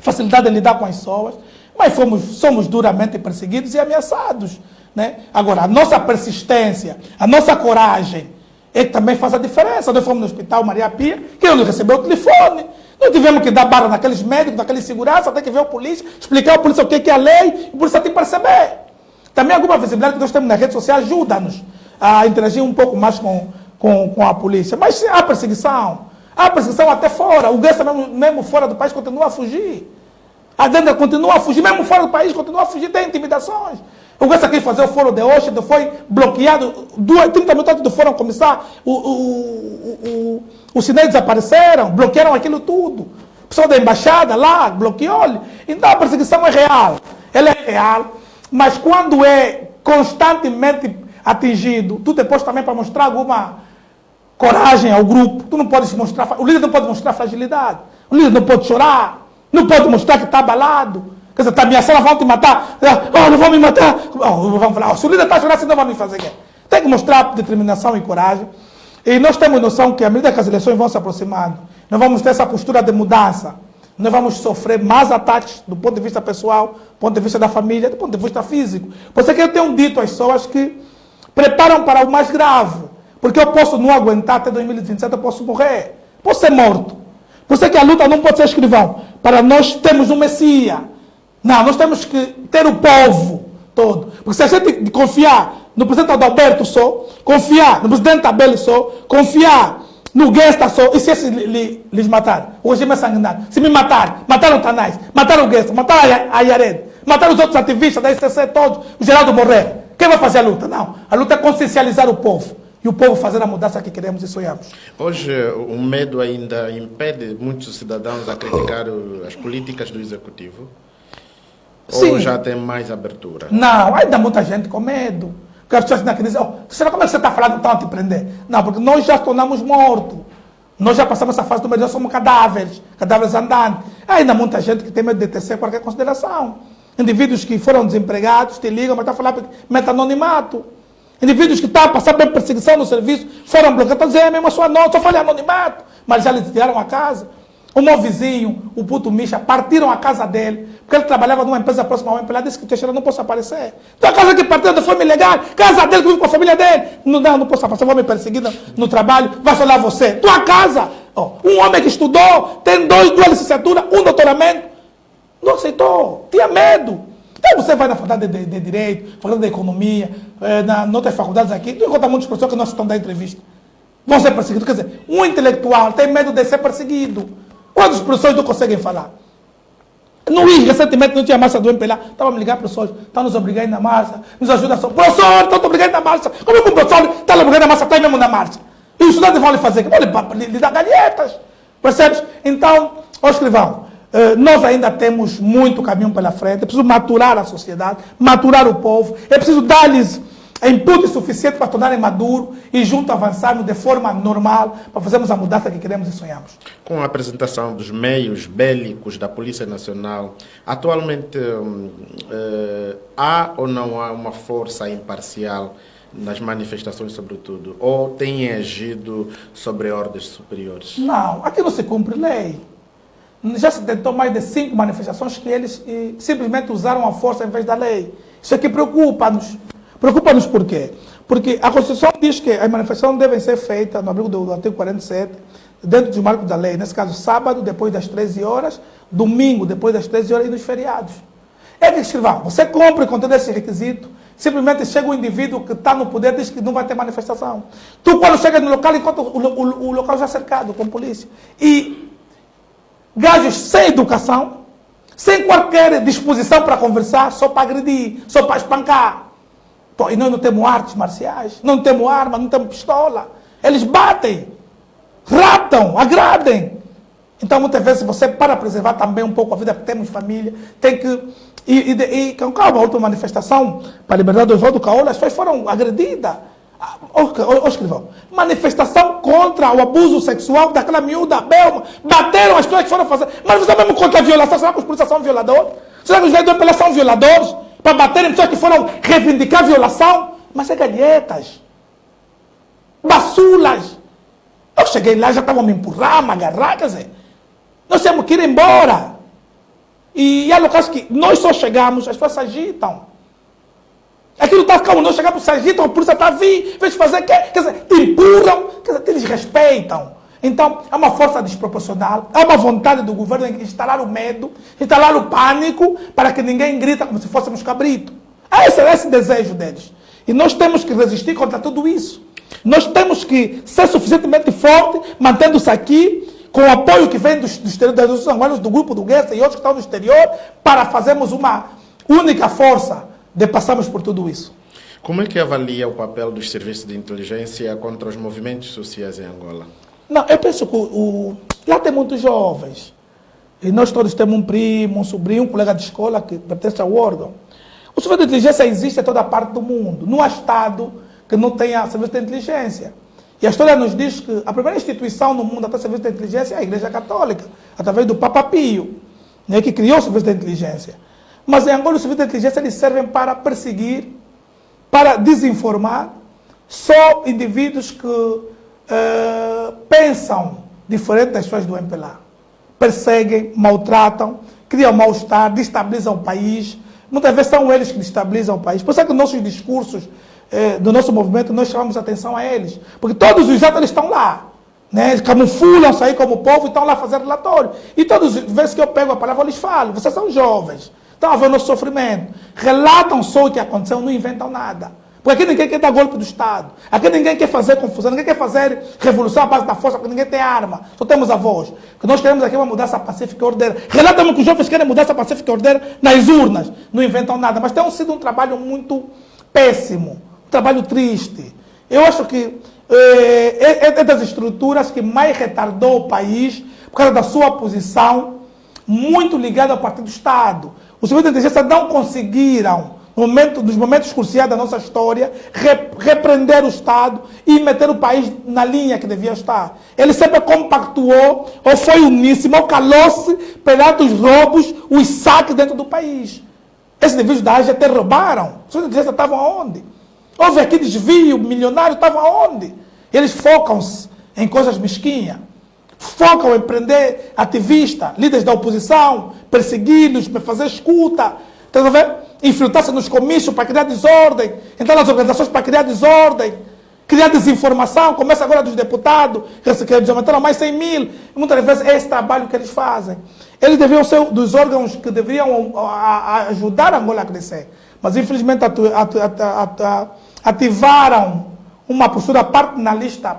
facilidade de lidar com as pessoas, mas somos duramente perseguidos e ameaçados. Né? Agora, a nossa persistência, a nossa coragem é que também faz a diferença. Nós fomos no hospital Maria Pia, que não recebeu o telefone. Nós tivemos que dar barra naqueles médicos, naquele segurança, até que ver o polícia, explicar ao polícia o que é a lei, e o polícia tem que perceber. Também alguma visibilidade que nós temos nas redes sociais ajuda-nos a interagir um pouco mais com a polícia. Mas há perseguição até fora. O Guessa mesmo fora do país continua a fugir. A Dendra continua a fugir, mesmo fora do país continua a fugir, tem intimidações. O Guessa quis fazer o fórum de hoje, foi bloqueado, 30 minutos antes do fórum começar, os sinais desapareceram, bloquearam aquilo tudo. O pessoal da embaixada lá bloqueou-lhe. Então a perseguição é real. Ela é real, mas quando é constantemente atingido, tu depois também para mostrar alguma coragem ao grupo, tu não podes mostrar, o líder não pode mostrar fragilidade, o líder não pode chorar, não pode mostrar que está abalado. Quer dizer, está ameaçando, vão te matar. Não vão me matar. Vão falar, se o líder está chorando, assim não vai me fazer o quê? Tem que mostrar determinação e coragem. E nós temos noção que, à medida que as eleições vão se aproximando, nós vamos ter essa postura de mudança. Nós vamos sofrer mais ataques do ponto de vista pessoal, do ponto de vista da família, do ponto de vista físico. Por isso é que eu tenho dito às pessoas que preparam para o mais grave. Porque eu posso não aguentar até 2027, eu posso morrer. Posso ser morto. Por isso é que a luta não pode ser escrivão. Para nós termos um Messias. Não, nós temos que ter o povo todo. Porque se a gente confiar no presidente Adalberto só, confiar no presidente Abel só, confiar no Guesta só, e se esses lhes matar? O regime é sanguinário. Se me matar, mataram o Tanais, mataram o Guesta, mataram a Yared, mataram os outros ativistas da STC todos, o Geraldo morrer. Quem vai fazer a luta? Não. A luta é consciencializar o povo. E o povo fazer a mudança que queremos e sonhamos. Hoje, o medo ainda impede muitos cidadãos a criticar as políticas do Executivo? Sim. Ou já tem mais abertura? Não, ainda há muita gente com medo. Porque as pessoas ainda dizem, será como é que você está falando tanto de prender? Não, porque nós já tornamos mortos. Nós já passamos essa fase do medo, nós somos cadáveres andantes. Ainda há muita gente que tem medo de tecer qualquer consideração. Indivíduos que foram desempregados, te ligam, mas estão a falar meta anonimato. Indivíduos que estão a passar bem perseguição no serviço, foram bloqueados, estão dizendo, mesmo a sua nota, só falei anonimato, mas já lhe tiraram a casa. O meu vizinho, o puto Misha, partiram a casa dele, porque ele trabalhava numa empresa próxima ao empregado, disse que o Teixeira não posso aparecer. Então a casa que partiram de forma ilegal, casa dele, que vive com a família dele, não posso aparecer, vou me perseguir no trabalho, vai só lá você. Tua casa, um homem que estudou, tem duas licenciaturas, um doutoramento, não aceitou, tinha medo. Então você vai na faculdade de Direito, faculdade de Economia, em outras faculdades aqui, tu encontra muitos professores que não estão da entrevista. Vão ser perseguidos. Quer dizer, um intelectual tem medo de ser perseguido. Quantos professores não conseguem falar? No IS, recentemente, não tinha marcha do MPLA. Estava a me ligar professores, estão nos obrigando na marcha, nos ajuda só. Professor, estão nos obrigando na marcha. Como é que o professor está nos obrigando na marcha, está mesmo na marcha? E os estudantes vão lhe fazer? Vão lhe dar galhetas. Percebes? Então, ó escrivão, nós ainda temos muito caminho pela frente. É preciso maturar a sociedade, maturar o povo. É preciso dar-lhes input suficiente para tornarem maduro e junto avançarmos de forma normal para fazermos a mudança que queremos e sonhamos. Com a apresentação dos meios bélicos da Polícia Nacional, atualmente há ou não há uma força imparcial nas manifestações, sobretudo, ou tem agido sobre ordens superiores? Não, aqui não se cumpre lei. Já se tentou mais de 5 manifestações que eles simplesmente usaram a força em vez da lei. Isso aqui preocupa-nos. Preocupa-nos por quê? Porque a Constituição diz que as manifestações devem ser feitas, no abrigo do artigo 47, dentro do marco da lei. Nesse caso, sábado, depois das 13 horas, domingo, depois das 13 horas e nos feriados. É que escrevam, você cumpre com todo esse requisito, simplesmente chega um indivíduo que está no poder e diz que não vai ter manifestação. Tu, quando chega no local, encontra o local já cercado com polícia. E Gajos sem educação, sem qualquer disposição para conversar, só para agredir, só para espancar. Pô, e nós não temos artes marciais, não temos arma, não temos pistola. Eles batem, raptam, agradem. Então, muitas vezes, você, para preservar também um pouco a vida, porque temos família, tem que... E calma, a última manifestação para a liberdade do Oswaldo Caola, as pessoas foram agredidas. Ô, escrivão, manifestação contra o abuso sexual daquela miúda, Belma. Bateram as pessoas que foram fazer. Mas você mesmo contra a violação, será que os polícias são violadores? Será que os vereadores pela são violadores? Para baterem pessoas que foram reivindicar a violação? Mas é galhetas, baçulas. Eu cheguei lá, já estavam me empurrar, me agarrar, quer dizer, nós temos que ir embora. E há locais que nós só chegamos, as pessoas se agitam. Aquilo está como nós chegamos, se agitam, a polícia está a vir, vem fazer o quê? Quer dizer, te empurram, quer dizer, eles respeitam. Então, há uma força desproporcional, há uma vontade do governo em instalar o medo, instalar o pânico, para que ninguém grita como se fôssemos cabrito. Esse é esse desejo deles. E nós temos que resistir contra tudo isso. Nós temos que ser suficientemente forte, mantendo-se aqui, com o apoio que vem dos angolanos, do grupo do Guessa e outros que estão no exterior, para fazermos uma única força de passarmos por tudo isso. Como é que avalia o papel dos serviços de inteligência contra os movimentos sociais em Angola? Não, eu penso que lá tem muitos jovens. E nós todos temos um primo, um sobrinho, um colega de escola que pertence ao órgão. O serviço de inteligência existe em toda parte do mundo. Não há Estado que não tenha serviço de inteligência. E a história nos diz que a primeira instituição no mundo a ter serviço de inteligência é a Igreja Católica, através do Papa Pio, né, que criou o serviço de inteligência. Mas em Angola, os serviços de inteligência eles servem para perseguir, para desinformar, só indivíduos que pensam diferente das pessoas do MPLA. Perseguem, maltratam, criam mal-estar, destabilizam o país. Muitas vezes são eles que destabilizam o país. Por isso é que nossos discursos do nosso movimento, nós chamamos atenção a eles. Porque todos os atos eles estão lá. Né? Eles camuflam-se aí como povo e estão lá fazendo relatório. E todas as vezes que eu pego a palavra, eu lhes falo. Vocês são jovens. Estão a ver o nosso sofrimento. Relatam só o que aconteceu, não inventam nada. Porque aqui ninguém quer dar golpe do Estado. Aqui ninguém quer fazer confusão, ninguém quer fazer revolução à base da força, porque ninguém tem arma. Só temos a voz. O que nós queremos aqui é uma mudança pacífica e ordeira. Relatam que os jovens querem mudança pacífica e ordeira nas urnas. Não inventam nada. Mas tem sido um trabalho muito péssimo. Um trabalho triste. Eu acho que é das estruturas que mais retardou o país por causa da sua posição muito ligada ao Partido do Estado. Os serviços de inteligência não conseguiram, nos momentos cruciais da nossa história, repreender o Estado e meter o país na linha que devia estar. Ele sempre compactuou, ou foi uníssimo, ou calou-se perante os roubos, os saques dentro do país. Esses indivíduos da AGT roubaram. Os serviços de inteligência estavam aonde? Houve aqui desvio milionário, estavam aonde? Eles focam-se em coisas mesquinhas. Focam em prender ativistas, líderes da oposição, persegui-los, fazer escuta, tá vendo? Infiltrar-se nos comícios para criar desordem, entrar nas organizações para criar desordem, criar desinformação, começa agora dos deputados, que já aumentaram mais 100 mil. E muitas vezes é esse trabalho que eles fazem. Eles deveriam ser dos órgãos que deveriam ajudar a Angola a crescer. Mas infelizmente ativaram uma postura paternalista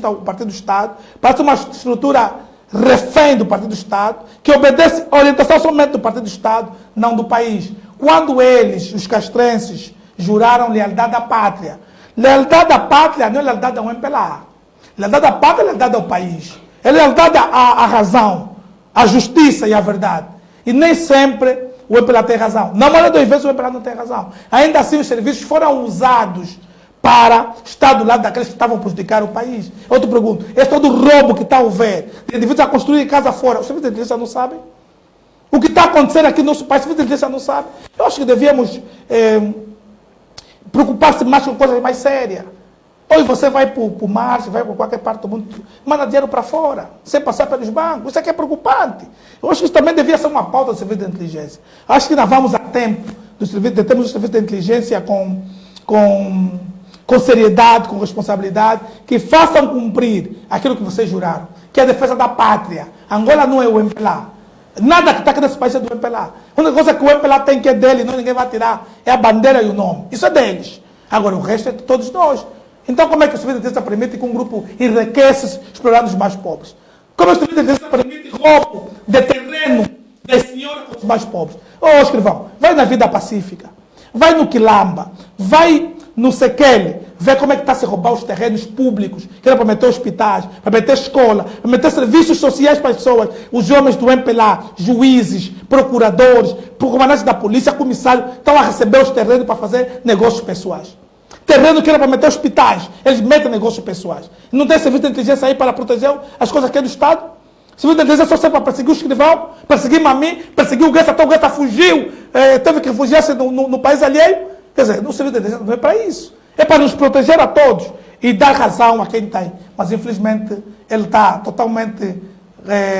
ao Partido do Estado, parece uma estrutura refém do Partido do Estado, que obedece à orientação somente do Partido do Estado, não do país. Quando eles, os castrenses, juraram lealdade à pátria. Lealdade à pátria não é lealdade ao MPLA. Lealdade à pátria é lealdade ao país. É lealdade à razão, à justiça e à verdade. E nem sempre o MPLA tem razão. Na maioria das vezes o MPLA não tem razão. Ainda assim os serviços foram usados para estar do lado daqueles que estavam a prejudicar o país. Eu te pergunto, esse todo roubo que está a ver, de indivíduos a construir casa fora, os serviços de inteligência não sabem? O que está acontecendo aqui no nosso país, os serviços de inteligência não sabem? Eu acho que devíamos preocupar-se mais com coisas mais sérias. Hoje você vai para o mar, vai para qualquer parte do mundo, manda dinheiro para fora, sem passar pelos bancos. Isso aqui é preocupante. Eu acho que isso também devia ser uma pauta do serviço de inteligência. Acho que nós vamos a tempo de termos o serviço de inteligência com seriedade, com responsabilidade, que façam cumprir aquilo que vocês juraram, que é a defesa da pátria. Angola não é o MPLA. Nada que está aqui nesse país é do MPLA. A única coisa que o MPLA tem que é dele, não ninguém vai tirar, é a bandeira e o nome. Isso é deles. Agora, o resto é de todos nós. Então, como é que o serviço de inteligência permite que um grupo enriqueça explorando os mais pobres? Como esta vida permite roubo de terreno das senhoras com os mais pobres. Ô, escrivão, vai na vida pacífica, vai no Quilamba, vai no Sequele, vê como é que está a se roubar os terrenos públicos, que era para meter hospitais, para meter escola, para meter serviços sociais para as pessoas, os homens do MPLA, juízes, procuradores, comandantes da polícia, comissários, estão a receber os terrenos para fazer negócios pessoais. Terreno que era para meter hospitais, eles metem negócios pessoais. Não tem serviço de inteligência aí para proteger as coisas que é do Estado? Serviço de inteligência só serve para perseguir o escrivão, perseguir Mami, perseguir o Guetta, até o Guetta fugiu, teve que refugiar-se no país alheio. Quer dizer, o serviço de inteligência não é para isso. É para nos proteger a todos e dar razão a quem tem. Mas, infelizmente, ele está totalmente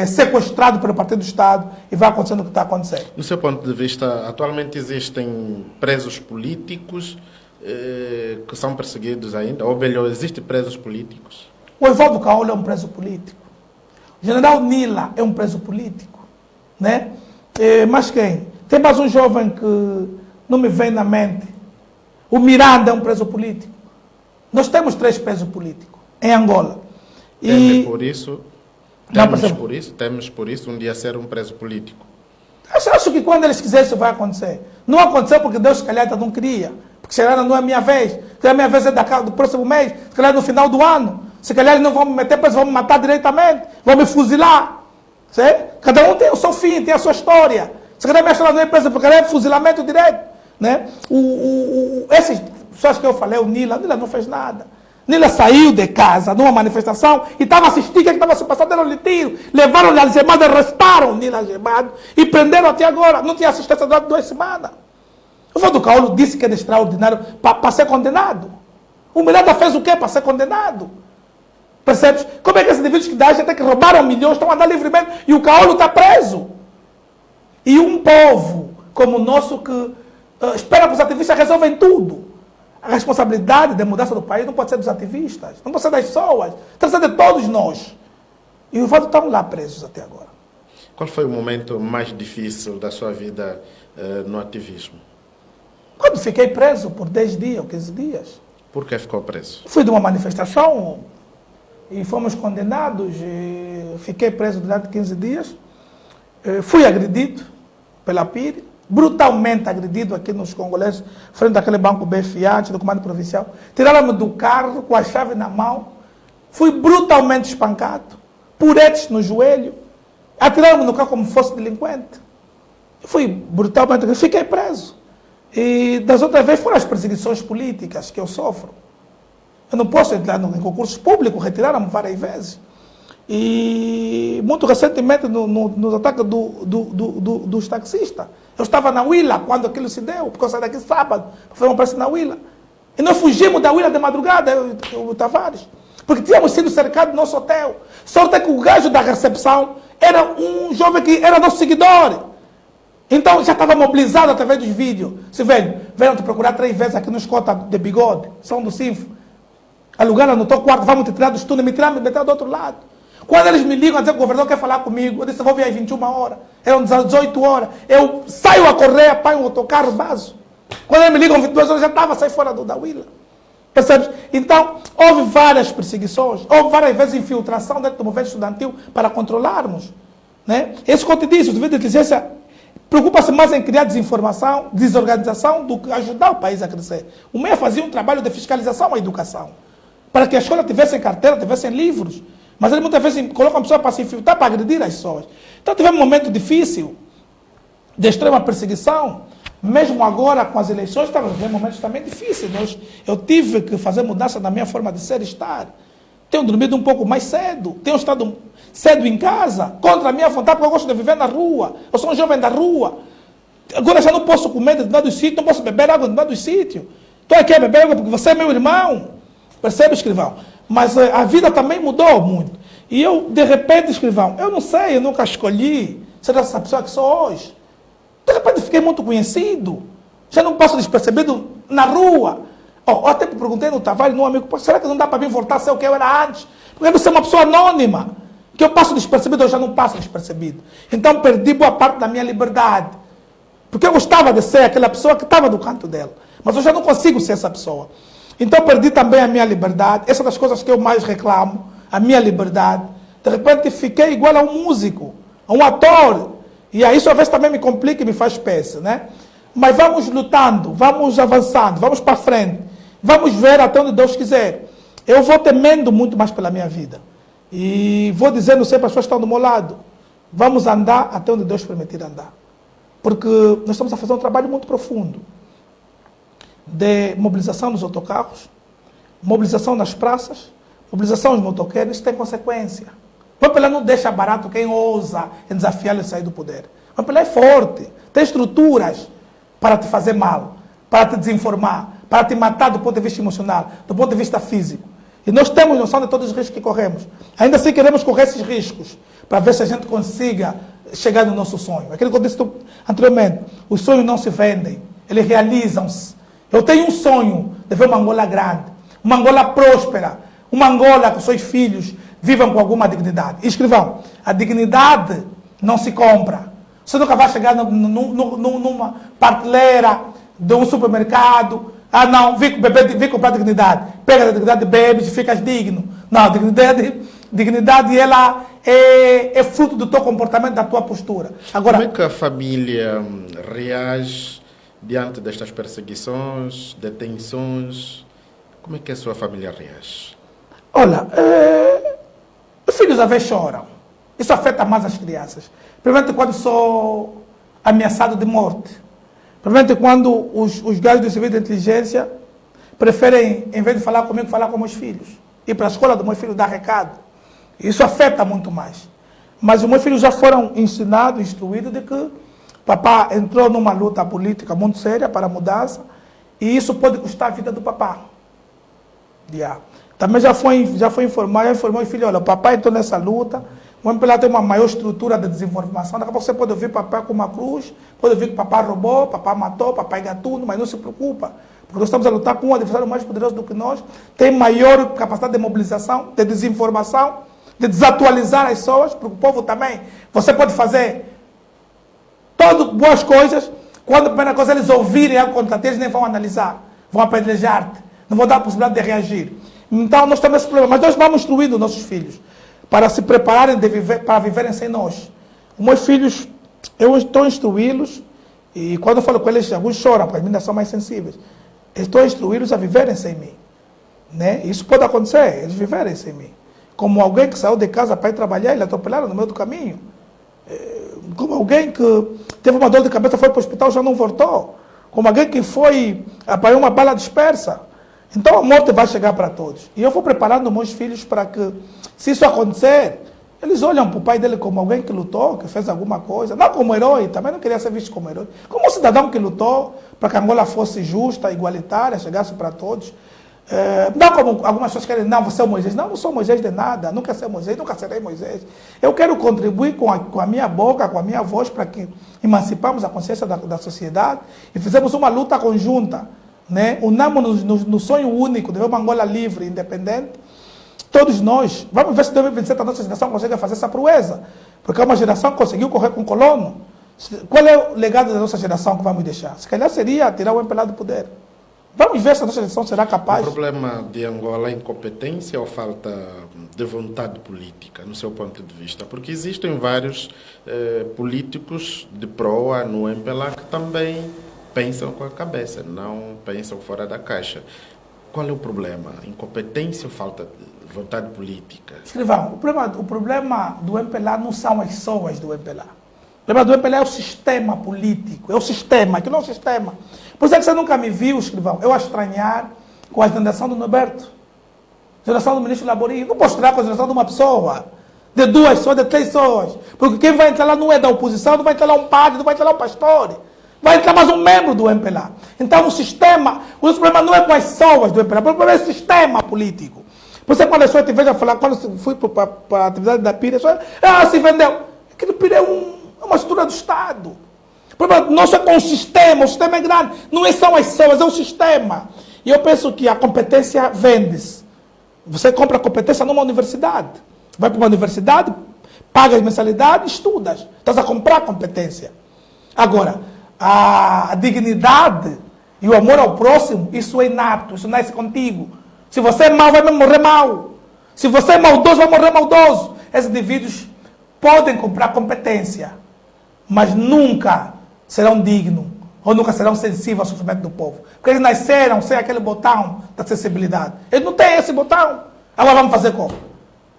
sequestrado pelo Partido do Estado e vai acontecendo o que está acontecendo. Do seu ponto de vista, atualmente existem presos políticos que são perseguidos ainda? Ou melhor, existem presos políticos? O Evaldo Caolho é um preso político. O general Nila é um preso político. Né? Mas quem? Tem mais um jovem que não me vem na mente. O Miranda é um preso político. Nós temos 3 presos políticos em Angola. Temos por isso um dia ser um preso político. Acho que quando eles quiserem isso vai acontecer. Não aconteceu porque Deus, se calhar, não queria. Porque se calhar não é a minha vez. Se calhar a minha vez é do próximo mês. Se calhar no final do ano. Se calhar eles não vão me meter preso, vão me matar diretamente. Vão me fuzilar. Certo? Cada um tem o seu fim, tem a sua história. Se calhar a minha história não é presa porque é fuzilamento direto. Né? Essas pessoas que eu falei, o Nila não fez nada. Nila saiu de casa numa manifestação e estava assistindo o que estava se passando, deram-lhe tiro, levaram-lhe algemado, arrestaram o Nila algemado e prenderam até agora. Não tinha assistência durante 2 semanas. O Evaldo Caolho disse que era extraordinário para ser condenado. O Miranda fez o quê para ser condenado? Percebes? Como é que esses indivíduos que dá até que roubaram milhões estão andando livremente e o Caolho está preso? E um povo como o nosso que espera que os ativistas resolvem tudo. A responsabilidade da mudança do país não pode ser dos ativistas, não pode ser das pessoas, tem que ser de todos nós. E os votos estão lá presos até agora. Qual foi o momento mais difícil da sua vida no ativismo? Quando fiquei preso por 10 dias ou 15 dias. Por que ficou preso? Fui de uma manifestação e fomos condenados. Fiquei preso durante 15 dias. Fui agredido pela PIR. Brutalmente agredido aqui nos congoleses, frente àquele banco BFA, antes do comando provincial. Tiraram-me do carro com a chave na mão. Fui brutalmente espancado. Puretes no joelho. Atiraram-me no carro como se fosse delinquente. Fui brutalmente agredido. Fiquei preso. E das outras vezes foram as perseguições políticas que eu sofro. Eu não posso entrar em concursos públicos, retiraram-me várias vezes. E muito recentemente, nos ataques dos taxistas. Eu estava na Huila quando aquilo se deu, porque eu saí daqui sábado, foi uma peça na Huila. E nós fugimos da Huila de madrugada, o Tavares, porque tínhamos sido cercados no nosso hotel. Sorte é que o gajo da recepção era um jovem que era nosso seguidor. Então já estava mobilizado através dos vídeos. Se vieram te procurar 3 vezes aqui no Escota de Bigode, São do Sinfo. Alugaram no teu quarto, vamos te tirar dos túneis, me tiraram e me meteram do outro lado. Quando eles me ligam a dizer que o governador quer falar comigo, eu disse, vou vir às 21 horas. Eram 18 horas. Eu saio a correr, apanho um autocarro, vaso. Quando eles me ligam às 22 horas, eu já estava a sair fora da Huila. Percebes? Então, houve várias perseguições, houve várias vezes infiltração dentro do movimento estudantil para controlarmos. Né? Isso que eu te disse, o devido de inteligência preocupa-se mais em criar desinformação, desorganização, do que ajudar o país a crescer. O MEI fazia um trabalho de fiscalização à educação, para que a escola tivesse carteira, tivesse livros. Mas ele muitas vezes coloca uma pessoa para se infiltrar, para agredir as pessoas. Então tivemos um momento difícil, de extrema perseguição. Mesmo agora, com as eleições, estamos vivendo momentos também difíceis. Eu tive que fazer mudança na minha forma de ser e estar. Tenho dormido um pouco mais cedo. Tenho estado cedo em casa, contra a minha vontade, porque eu gosto de viver na rua. Eu sou um jovem da rua. Agora já não posso comer dentro dos sítios, não posso beber água dentro dos sítios. Estou aqui a beber água porque você é meu irmão. Percebe, escrivão? Mas a vida também mudou muito. E eu, de repente, escrivão, eu não sei, eu nunca escolhi ser essa pessoa que sou hoje. De repente fiquei muito conhecido. Já não passo despercebido na rua. Eu até perguntei no Tavares, no amigo, será que não dá para mim voltar a ser o que eu era antes? Porque eu não ser uma pessoa anônima. Que eu passo despercebido, eu já não passo despercebido. Então perdi boa parte da minha liberdade. Porque eu gostava de ser aquela pessoa que estava do canto dela. Mas eu já não consigo ser essa pessoa. Então perdi também a minha liberdade. Essa é das coisas que eu mais reclamo. A minha liberdade. De repente fiquei igual a um músico, a um ator. E aí isso às vezes também me complica e me faz peça, né? Mas vamos lutando, vamos avançando, vamos para frente. Vamos ver até onde Deus quiser. Eu vou temendo muito mais pela minha vida. E vou dizendo sempre às pessoas que estão do meu lado, vamos andar até onde Deus permitir andar. Porque nós estamos a fazer um trabalho muito profundo de mobilização dos autocarros, mobilização nas praças, mobilização dos motoqueiros. Isso tem consequência. O MPLA não deixa barato quem ousa em desafiá-lo e sair do poder. O MPLA é forte, tem estruturas para te fazer mal, para te desinformar, para te matar do ponto de vista emocional, do ponto de vista físico. E nós temos noção de todos os riscos que corremos. Ainda assim queremos correr esses riscos, para ver se a gente consiga chegar no nosso sonho. Aquilo que eu disse anteriormente, os sonhos não se vendem, eles realizam-se. Eu tenho um sonho de ver uma Angola grande, uma Angola próspera, uma Angola que os seus filhos vivam com alguma dignidade. E escrevam, a dignidade não se compra. Você nunca vai chegar numa prateleira de um supermercado. Ah, não, vem comprar dignidade. Pega a dignidade, bebes e ficas digno. Não, dignidade ela é fruto do teu comportamento, da tua postura. Agora, como é que a família reage diante destas perseguições, detenções? Como é que a sua família reage? Olha, os filhos às vezes choram. Isso afeta mais as crianças. Primeiro quando sou ameaçado de morte. Primeiro quando os gajos do serviço de inteligência preferem, em vez de falar comigo, falar com meus filhos. Ir para a escola do meu filho dar recado. Isso afeta muito mais. Mas os meus filhos já foram ensinados, instruídos de que papá entrou numa luta política muito séria para a mudança e isso pode custar a vida do papá. Yeah. Também já foi informado, já informou o filho, olha, o papai entrou nessa luta, o MPLA tem uma maior estrutura de desinformação, daqui a pouco você pode ouvir papai com uma cruz, pode ouvir que papai roubou, papai matou, papai gatuno, mas não se preocupa, porque nós estamos a lutar com um adversário mais poderoso do que nós, tem maior capacidade de mobilização, de desinformação, de desatualizar as pessoas, porque o povo também, você pode fazer todas boas coisas, quando a primeira coisa eles ouvirem algo contra ti, eles nem vão analisar, vão apedrejar-te, não vão dar a possibilidade de reagir. Então nós temos esse problema, mas nós vamos instruindo nossos filhos para se prepararem para viverem sem nós. Os meus filhos, eu estou a instruí-los, e quando eu falo com eles, alguns choram, porque as meninas são mais sensíveis. Eu estou a instruí-los a viverem sem mim. Né? Isso pode acontecer, eles viverem sem mim. Como alguém que saiu de casa para ir trabalhar, ele atropelaram no meio do caminho. Como alguém que teve uma dor de cabeça, foi para o hospital, já não voltou. Como alguém que foi, apanhou uma bala dispersa. Então a morte vai chegar para todos. E eu vou preparando meus filhos para que, se isso acontecer, eles olham para o pai dele como alguém que lutou, que fez alguma coisa. Não como herói, também não queria ser visto como herói. Como um cidadão que lutou para que a Angola fosse justa, igualitária, chegasse para todos. Não como algumas pessoas querem, não, você é o Moisés. Não, não sou Moisés de nada, nunca ser Moisés, nunca serei Moisés. Eu quero contribuir com a minha boca, com a minha voz, para que emancipamos a consciência da sociedade e fizemos uma luta conjunta. Né? Unamos-nos no sonho único de ver uma Angola livre, independente. Todos nós, vamos ver se em 2027 a nossa geração consegue fazer essa proeza. Porque é uma geração que conseguiu correr com o colono. Qual é o legado da nossa geração que vamos deixar? Se calhar seria tirar o MPLA do poder. Vamos ver se a nossa geração será capaz. O problema de Angola é incompetência ou falta de vontade política, no seu ponto de vista? Porque existem vários políticos de proa no MPLA que também pensam com a cabeça, não pensam fora da caixa. Qual é o problema? Incompetência ou falta de vontade política? Escrivão, o problema do MPLA não são as pessoas do MPLA. O problema do MPLA é o sistema político, é o sistema, aquilo não é o sistema. Por isso é que você nunca me viu, escrivão, eu a estranhar com a geração do Norberto, geração do ministro Laborinho. Não posso estranhar com a geração de uma pessoa, de duas pessoas, de três pessoas. Porque quem vai entrar lá não é da oposição, não vai entrar lá um padre, não vai entrar lá um pastor. Vai entrar mais um membro do MPLA. Então o sistema, o nosso problema não é com as pessoas do MPLA, o problema é o sistema político. Por isso quando a pessoa te veja falar, quando eu fui para a atividade da PIRE, a pessoa, se vendeu. Aquele PIRE é uma estrutura do Estado. O problema nosso é com o sistema é grande. Não são as pessoas, é o sistema. E eu penso que a competência vende-se. Você compra a competência numa universidade. Vai para uma universidade, paga as mensalidades, estudas. Estás a comprar competência. Agora, a dignidade e o amor ao próximo, isso é inato, isso nasce contigo. Se você é mau, vai morrer mau. Se você é maldoso, vai morrer maldoso. esses indivíduos podem comprar competência, mas nunca serão dignos ou nunca serão sensíveis ao sofrimento do povo. Porque eles nasceram sem aquele botão da acessibilidade. Eles não têm esse botão. Agora vamos fazer como?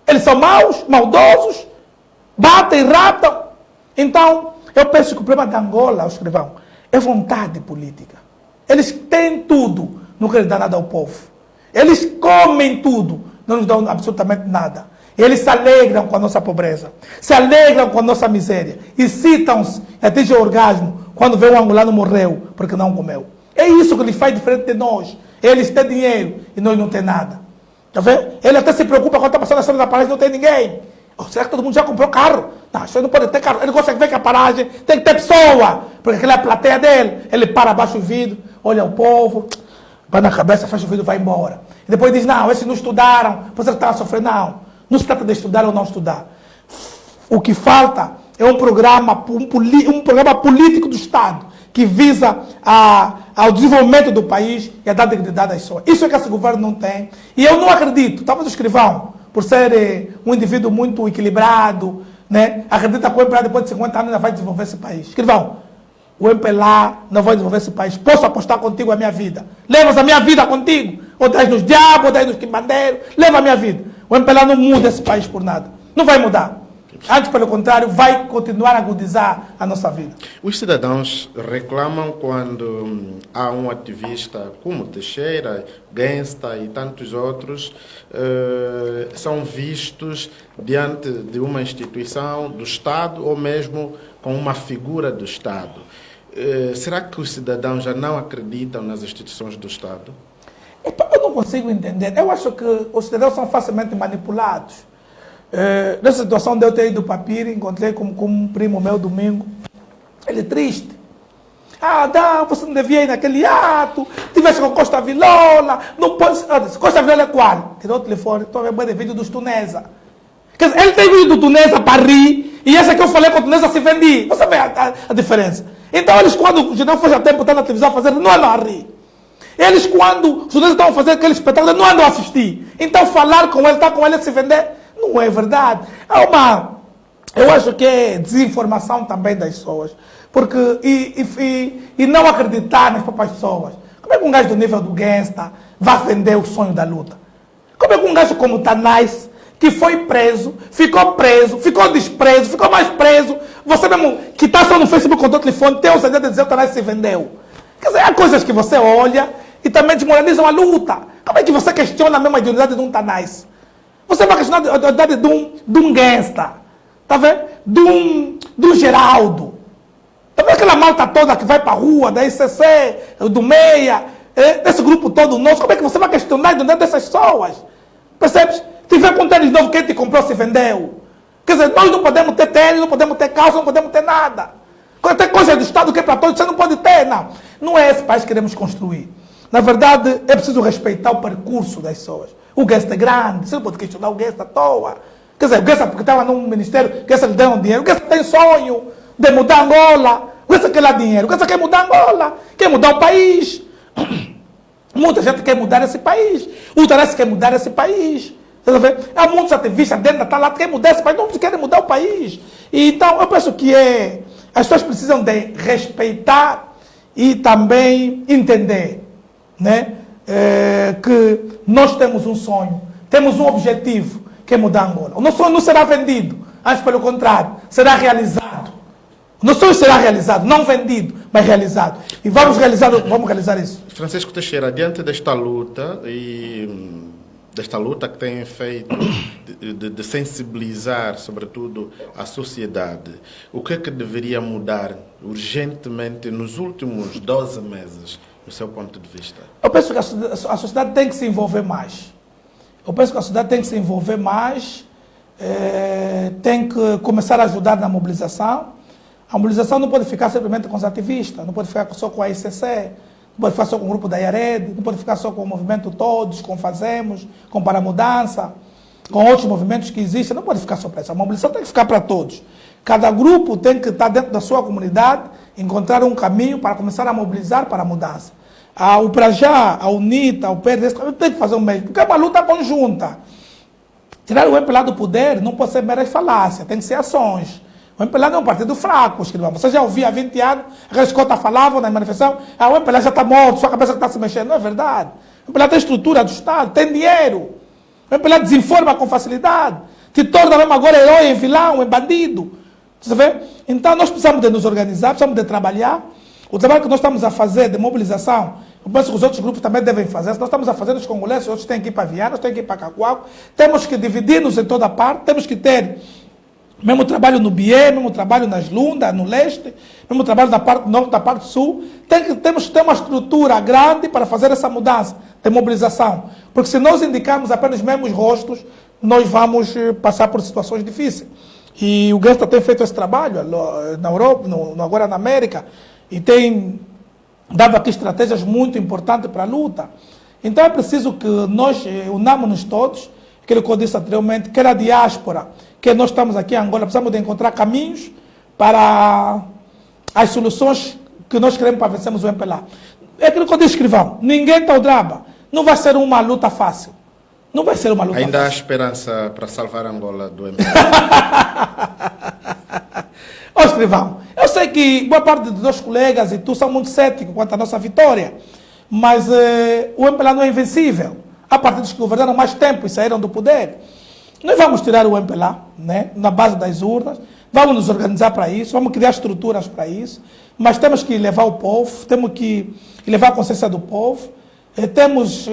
Eles são maus, maldosos, batem, raptam. Então, eu penso que o problema da Angola, o escrivão, é vontade política. Eles têm tudo, não querem dar nada ao povo. Eles comem tudo, não nos dão absolutamente nada. Eles se alegram com a nossa pobreza, se alegram com a nossa miséria, excitam-se, atingem o orgasmo quando vê um angolano morreu porque não comeu. É isso que lhes faz diferente de nós. Eles têm dinheiro e nós não temos nada. Tá vendo? Ele até se preocupa quando está passando na estrada da paragem e não tem ninguém. Oh, será que todo mundo já comprou carro? Não, isso aí não pode ter carro. Ele consegue ver que a paragem tem que ter pessoa, porque aquela é a plateia dele. Ele para abaixo do vidro, olha o povo, vai na cabeça, fecha o vidro e vai embora. E depois diz, não, esses não estudaram, você está sofrendo. Não, não se trata de estudar ou não estudar. O que falta é um programa político do Estado que visa ao desenvolvimento do país e a dar dignidade às pessoas. Isso é que esse governo não tem. E eu não acredito, talvez o escrivão, por ser um indivíduo muito equilibrado, né, acredita que o MPLA depois de 50 anos ainda vai desenvolver esse país. Escrivão, o MPLA não vai desenvolver esse país. Posso apostar contigo a minha vida. Levas a minha vida contigo. Ou dás nos diabos, ou dás nos quimbandeiros. Leva a minha vida. O MPLA não muda esse país por nada. Não vai mudar. Antes, pelo contrário, vai continuar a agudizar a nossa vida. Os cidadãos reclamam quando há um ativista como Teixeira, Gensta e tantos outros são vistos diante de uma instituição do Estado ou mesmo com uma figura do Estado. Será que os cidadãos já não acreditam nas instituições do Estado? Eu não consigo entender. Eu acho que os cidadãos são facilmente manipulados. Nessa situação de eu ter ido para Pira, encontrei com um primo meu domingo. Ele é triste. Você não devia ir naquele ato. Tivesse com Costa Vilola. Não pode. Costa Vilola é qual? Tirou o telefone. Estou a ver vídeo dos Tunesa. Quer dizer, ele tem vídeo do Tunesa para rir. E essa que eu falei com o Tunesa se vendi. Você vê a diferença. Então eles, quando o General Foge a Tempo está na televisão a fazer, não andam a rir. Eles, quando os Tunesa estão a fazer aquele espetáculo, não andam a assistir. Então falar com ele, estar com ele, se vender. Não é verdade. Eu acho que é desinformação também das pessoas. Porque, e não acreditar nas próprias pessoas. Como é que um gajo do nível do Gensta vai vender o sonho da luta? Como é que um gajo como o Tanais, que foi preso, ficou despreso, ficou mais preso, você mesmo, que está só no Facebook com o telefone, tem ousadia de dizer que o Tanais se vendeu. Quer dizer, há coisas que você olha e também desmoralizam a luta. Como é que você questiona a mesma ideologia de um Tanais? Você vai questionar a idade de um Gensta, tá vendo? De um Geraldo. Tá vendo aquela malta toda que vai para a rua, da ICC, do Meia, desse grupo todo nosso? Como é que você vai questionar a idade dessas pessoas? Percebes? Tiver com tênis novo, quem te comprou se vendeu. Quer dizer, nós não podemos ter tênis, não podemos ter calça, não podemos ter nada. Quando tem coisa do Estado que é para todos, você não pode ter, não. Não é esse país que queremos construir. Na verdade, é preciso respeitar o percurso das pessoas. O Gensta é grande, você não pode questionar o Gensta à toa. Quer dizer, o Gensta porque estava num ministério, o Gensta lhe deu dinheiro, o Gensta tem sonho de mudar Angola, o Gensta quer lá dinheiro, o Gensta quer mudar Angola, quer mudar o país. Muita gente quer mudar esse país, o Tarassi quer mudar esse país. Você vê? Há muitos ativistas dentro da lá que querem mudar esse país, não querem mudar o país. E, então, eu penso que as pessoas precisam de respeitar e também entender, né? Que nós temos um sonho, temos um objetivo, que é mudar Angola. O nosso sonho não será vendido, antes pelo contrário, será realizado. O nosso sonho será realizado, não vendido, mas realizado. E vamos realizar isso. Francisco Teixeira, diante desta luta que têm feito de sensibilizar, sobretudo, a sociedade, o que é que deveria mudar urgentemente nos últimos 12 meses? Do seu ponto de vista? Eu penso que a sociedade tem que se envolver mais. Tem que começar a ajudar na mobilização. A mobilização não pode ficar simplesmente com os ativistas, não pode ficar só com a ICC, não pode ficar só com o grupo da IARED, não pode ficar só com o movimento Todos, com Fazemos, com Para a Mudança, com outros movimentos que existem, não pode ficar só para isso. A mobilização tem que ficar para todos. Cada grupo tem que estar dentro da sua comunidade, encontrar um caminho para começar a mobilizar para a mudança. O Prajá, a UNITA, o PRDS tem que fazer o mesmo, porque é uma luta conjunta. Tirar o MPLA do poder não pode ser meras falácias, tem que ser ações. O MPLA não é um partido fraco, escrivão. Você já ouvia há 20 anos, aqueles cotas falavam na manifestação, o MPLA já está morto, sua cabeça está se mexendo. Não é verdade. O MPLA tem estrutura do Estado, tem dinheiro. O MPLA desinforma com facilidade. Te torna mesmo agora herói, em vilão, em bandido. Você vê? Então nós precisamos de nos organizar, precisamos de trabalhar. O trabalho que nós estamos a fazer de mobilização, eu penso que os outros grupos também devem fazer. Se nós estamos a fazer nos congoleses, outros têm que ir para Viana, outros têm que ir para Cacoal. Temos que dividir-nos em toda parte, temos que ter mesmo trabalho no Bié, mesmo trabalho nas Lundas, no leste, mesmo trabalho na parte norte, da parte sul. Temos que ter uma estrutura grande para fazer essa mudança de mobilização. Porque se nós indicarmos apenas os mesmos rostos, nós vamos passar por situações difíceis. E o Guesto tem feito esse trabalho na Europa, agora na América, e tem dado aqui estratégias muito importantes para a luta. Então é preciso que nós unamos-nos todos, aquilo que eu disse anteriormente, que era a diáspora, que nós estamos aqui em Angola, precisamos de encontrar caminhos para as soluções que nós queremos para vencermos o MPLA. É aquilo que eu disse, escrivão, ninguém está o drama, não vai ser uma luta fácil. Não vai ser uma luta Ainda fácil. há esperança para salvar Angola do MPLA? Ô, escrivão, eu sei que boa parte dos meus colegas e tu são muito céticos quanto à nossa vitória, mas o MPLA não é invencível. Há partidos que governaram mais tempo e saíram do poder. Nós vamos tirar o MPLA, né, na base das urnas, vamos nos organizar para isso, vamos criar estruturas para isso, mas temos que levar o povo, temos que levar a consciência do povo. Temos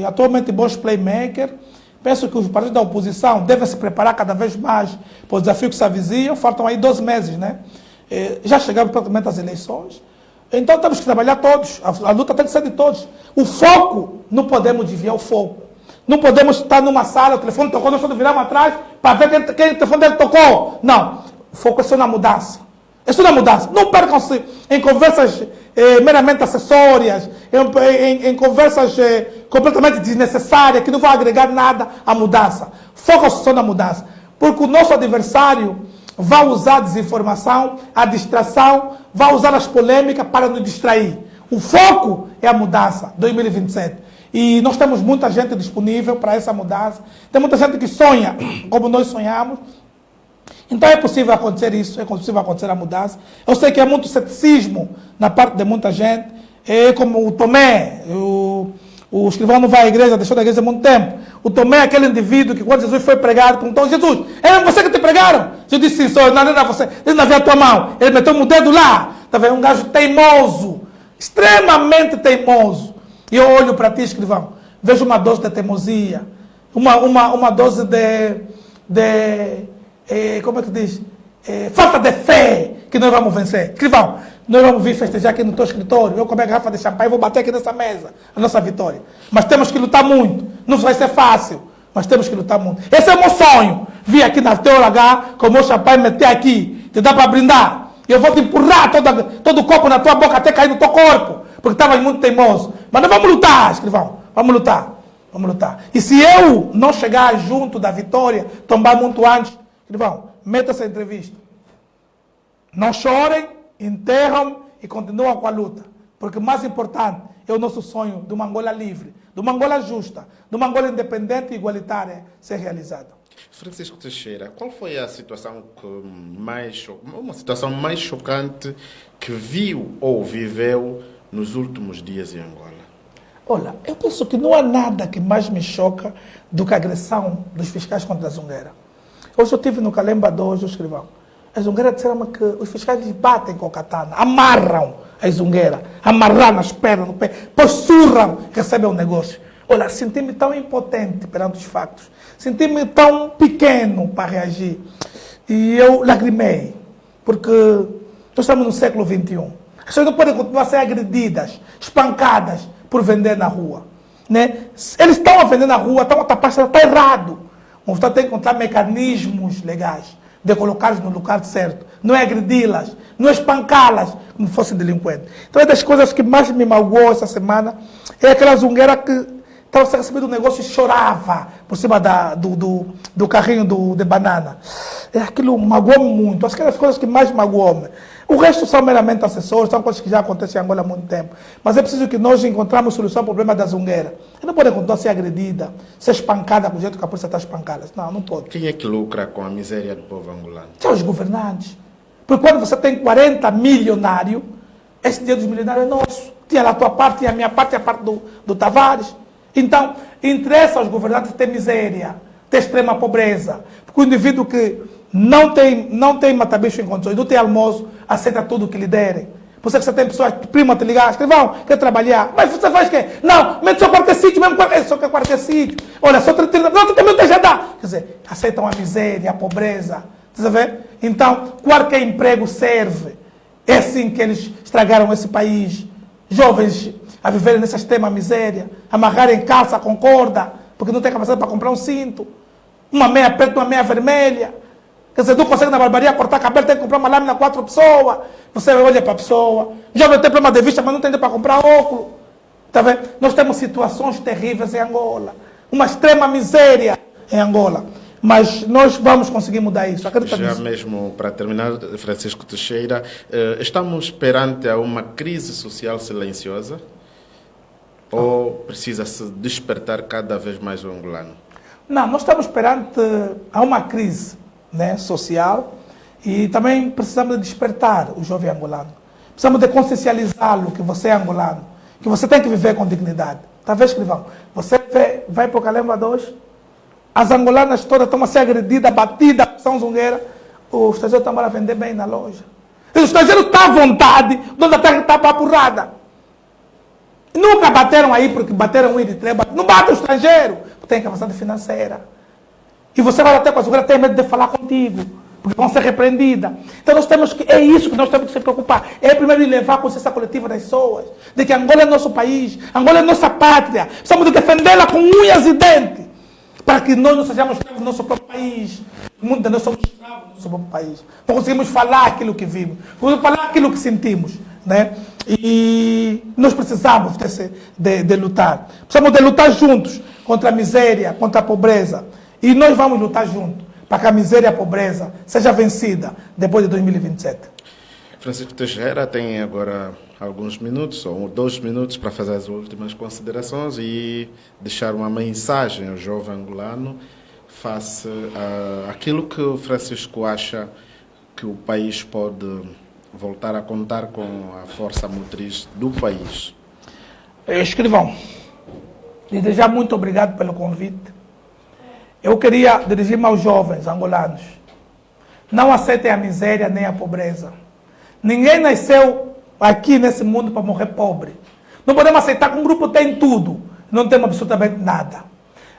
atualmente bons playmakers. Penso que os partidos da oposição devem se preparar cada vez mais para o desafio que se avizinha. Faltam aí 12 meses, né? Já chegaram praticamente as eleições. Então temos que trabalhar todos. A luta tem que ser de todos. O foco, não podemos desviar o foco. Não podemos estar numa sala, o telefone tocou, nós estamos virando atrás para ver quem o telefone dele tocou. Não. O foco é só na mudança. É só na mudança. Não percam-se em conversas meramente acessórias, em conversas completamente desnecessárias, que não vão agregar nada à mudança. Foca-se só na mudança. Porque o nosso adversário vai usar a desinformação, a distração, vai usar as polêmicas para nos distrair. O foco é a mudança, 2027. E nós temos muita gente disponível para essa mudança. Tem muita gente que sonha como nós sonhamos. Então é possível acontecer isso, é possível acontecer a mudança. Eu sei que há muito ceticismo na parte de muita gente. É como o Tomé, o escrivão não vai à igreja, deixou da igreja há muito tempo. O Tomé é aquele indivíduo que quando Jesus foi pregar, perguntou: Jesus, era você que te pregaram? Jesus disse: sim, sou eu, não era você. Ele não havia a tua mão. Ele meteu o dedo lá. Está vendo? Um gajo teimoso, extremamente teimoso. E eu olho para ti, escrivão, vejo uma dose de teimosia, uma dose como é que diz? Falta de fé que nós vamos vencer. Escrivão, nós vamos vir festejar aqui no teu escritório. Eu comer a garrafa de champanhe e vou bater aqui nessa mesa a nossa vitória. Mas temos que lutar muito. Não vai ser fácil, mas temos que lutar muito. Esse é o meu sonho. Vir aqui na teu H com o meu champanhe, meter aqui, te dar para brindar. E eu vou te empurrar todo o copo na tua boca até cair no teu corpo, porque estava muito teimoso. Mas nós vamos lutar, escrivão. Vamos lutar. Vamos lutar. E se eu não chegar junto da vitória, tombar muito antes, escrivão, meta essa entrevista. Não chorem, enterram e continuam com a luta. Porque o mais importante é o nosso sonho de uma Angola livre, de uma Angola justa, de uma Angola independente e igualitária ser realizada. Francisco Teixeira, qual foi a situação uma situação mais chocante que viu ou viveu nos últimos dias em Angola? Olha, eu penso que não há nada que mais me choca do que a agressão dos fiscais contra a Zungueira. Hoje eu estive no Calemba 2, o escrivão. As Zungueiras disseram que os fiscais batem com a katana, amarram as Zungueiras, amarram nas pernas, no pé, depois surram, recebem o negócio. Olha, senti-me tão impotente perante os factos, senti-me tão pequeno para reagir. E eu lagrimei, porque nós estamos no século XXI. As pessoas não podem continuar a ser agredidas, espancadas por vender na rua. Né? Eles estão a vender na rua, estão a tapar, está errado. O Estado tem que encontrar mecanismos legais de colocá-las no lugar certo. Não é agredi-las, não é espancá-las como fossem delinquentes. Então é das coisas que mais me magoou essa semana, é aquela Zungueira que estava sendo recebido um negócio e chorava por cima do carrinho de banana. Aquilo magoou-me muito. Acho que é das coisas que mais magoou-me. O resto são meramente acessórios, são coisas que já acontecem em Angola há muito tempo. Mas é preciso que nós encontramos solução ao problema da zungueira. Ela não pode continuar a ser agredida, ser espancada com o jeito que a polícia está espancada. Não, não pode. Quem é que lucra com a miséria do povo angolano? São os governantes. Porque quando você tem 40 milionários, esse dinheiro dos milionários é nosso. Tinha lá a tua parte, tinha a minha parte, tinha a parte do Tavares. Então, interessa aos governantes ter miséria, ter extrema pobreza. Porque o indivíduo que não tem mata-bicho em condições, não tem almoço, aceita tudo o que lhe derem. Por isso é que você tem pessoas, primo a te ligar, escrevão, quer trabalhar. Mas você faz o quê? Não, mete só quarto-sítio, mesmo só quer quarto-sítio. Olha, só 30, não, também não já dá. Quer dizer, aceitam a miséria, a pobreza. Você vê? Então, qualquer emprego serve. É assim que eles estragaram esse país. Jovens a viverem nessa extrema miséria, amarrarem calça com corda, porque não tem capacidade para comprar um cinto. Uma meia preta, uma meia vermelha. Quer dizer, não consegue na barbearia cortar cabelo, tem que comprar uma lâmina 4 pessoas. Você olha para a pessoa. Jovem tem problema de vista, mas não tem dinheiro para comprar óculos. Está vendo? Nós temos situações terríveis em Angola. Uma extrema miséria em Angola. Mas nós vamos conseguir mudar isso. Acredita Já nisso? mesmo para terminar, Francisco Teixeira, estamos perante a uma crise social silenciosa ou precisa-se despertar cada vez mais o angolano? Não, nós estamos perante a uma crise, né, social, e também precisamos de despertar o jovem angolano. Precisamos de consciencializá-lo que você é angolano, que você tem que viver com dignidade. Talvez, escrivão, você vai para o Calemba 2, as angolanas todas estão a ser agredidas, batidas, são zungueiras, o estrangeiro está a vender bem na loja. E o estrangeiro está à vontade, onde a terra está papurrada. Nunca bateram aí porque bateram o Eritreia, não bate o estrangeiro, porque tem capacidade financeira. E você vai até com a zungueira, tem medo de falar contigo, porque vão ser repreendidas. Então nós temos que, é isso que nós temos que se preocupar. É primeiro levar a consciência coletiva das pessoas, de que Angola é nosso país, Angola é nossa pátria, precisamos de defendê-la com unhas e dentes, para que nós não sejamos escravos do nosso próprio país. Muitos de nós somos escravos do nosso próprio país. Não conseguimos falar aquilo que vimos, conseguimos falar aquilo que sentimos, né? E nós precisamos de lutar. Precisamos de lutar juntos contra a miséria, contra a pobreza. E nós vamos lutar juntos para que a miséria e a pobreza seja vencida depois de 2027. Francisco Teixeira tem agora alguns minutos, ou 2 minutos, para fazer as últimas considerações e deixar uma mensagem ao jovem angolano face àquilo que o Francisco acha que o país pode voltar a contar com a força motriz do país. Escrivão, desde já muito obrigado pelo convite. Eu queria dirigir-me aos jovens angolanos. Não aceitem a miséria nem a pobreza. Ninguém nasceu aqui nesse mundo para morrer pobre. Não podemos aceitar que um grupo tem tudo, não temos absolutamente nada.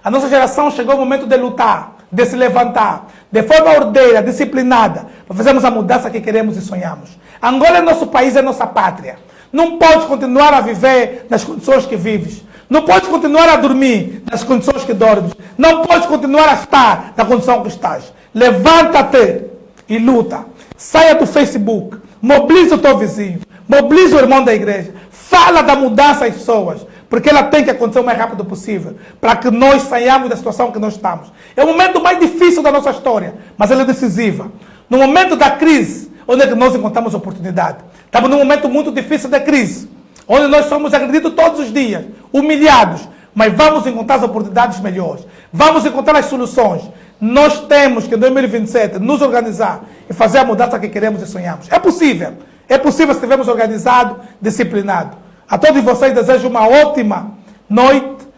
A nossa geração chegou o momento de lutar, de se levantar, de forma ordeira, disciplinada, para fazermos a mudança que queremos e sonhamos. Angola é nosso país, é nossa pátria. Não pode continuar a viver nas condições que vives. Não pode continuar a dormir nas condições que dormes. Não pode continuar a estar na condição que estás. Levanta-te e luta. Saia do Facebook. Mobilize o teu vizinho. Mobilize o irmão da igreja. Fala da mudança às pessoas. Porque ela tem que acontecer o mais rápido possível. Para que nós saiamos da situação que nós estamos. É o momento mais difícil da nossa história. Mas ela é decisiva. No momento da crise, onde é que nós encontramos oportunidade? Estamos num momento muito difícil da crise. Onde nós somos agredidos todos os dias. Humilhados. Mas vamos encontrar as oportunidades melhores. Vamos encontrar as soluções. Nós temos que em 2027 nos organizar e fazer a mudança que queremos e sonhamos. É possível. É possível se estivermos organizados, disciplinados. A todos vocês desejo uma ótima noite.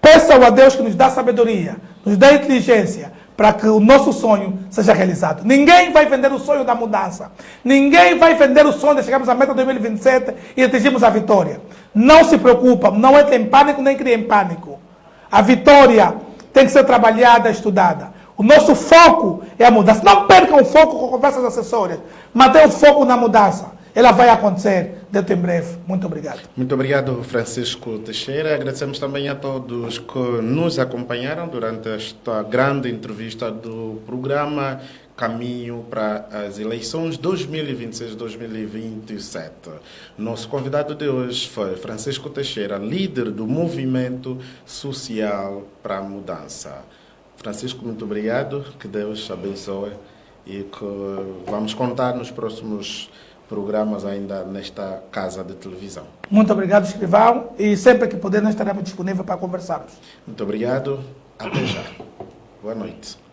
Peçam a Deus que nos dá sabedoria, nos dá inteligência, para que o nosso sonho seja realizado. Ninguém vai vender o sonho da mudança. Ninguém vai vender o sonho de chegarmos à meta de 2027 e atingirmos a vitória. Não se preocupa, não entre em pânico nem criem pânico. A vitória tem que ser trabalhada, estudada. O nosso foco é a mudança. Não percam o foco com conversas acessórias. Mantenham o foco na mudança. Ela vai acontecer dentro em breve. Muito obrigado. Muito obrigado, Francisco Teixeira. Agradecemos também a todos que nos acompanharam durante esta grande entrevista do programa Caminho para as Eleições 2026-2027. Nosso convidado de hoje foi Francisco Teixeira, líder do Movimento Social para a Mudança. Francisco, muito obrigado. Que Deus abençoe e que vamos contar nos próximos programas ainda nesta casa de televisão. Muito obrigado, escrivão, e sempre que puder nós estaremos disponíveis para conversarmos. Muito obrigado, até já. Boa noite.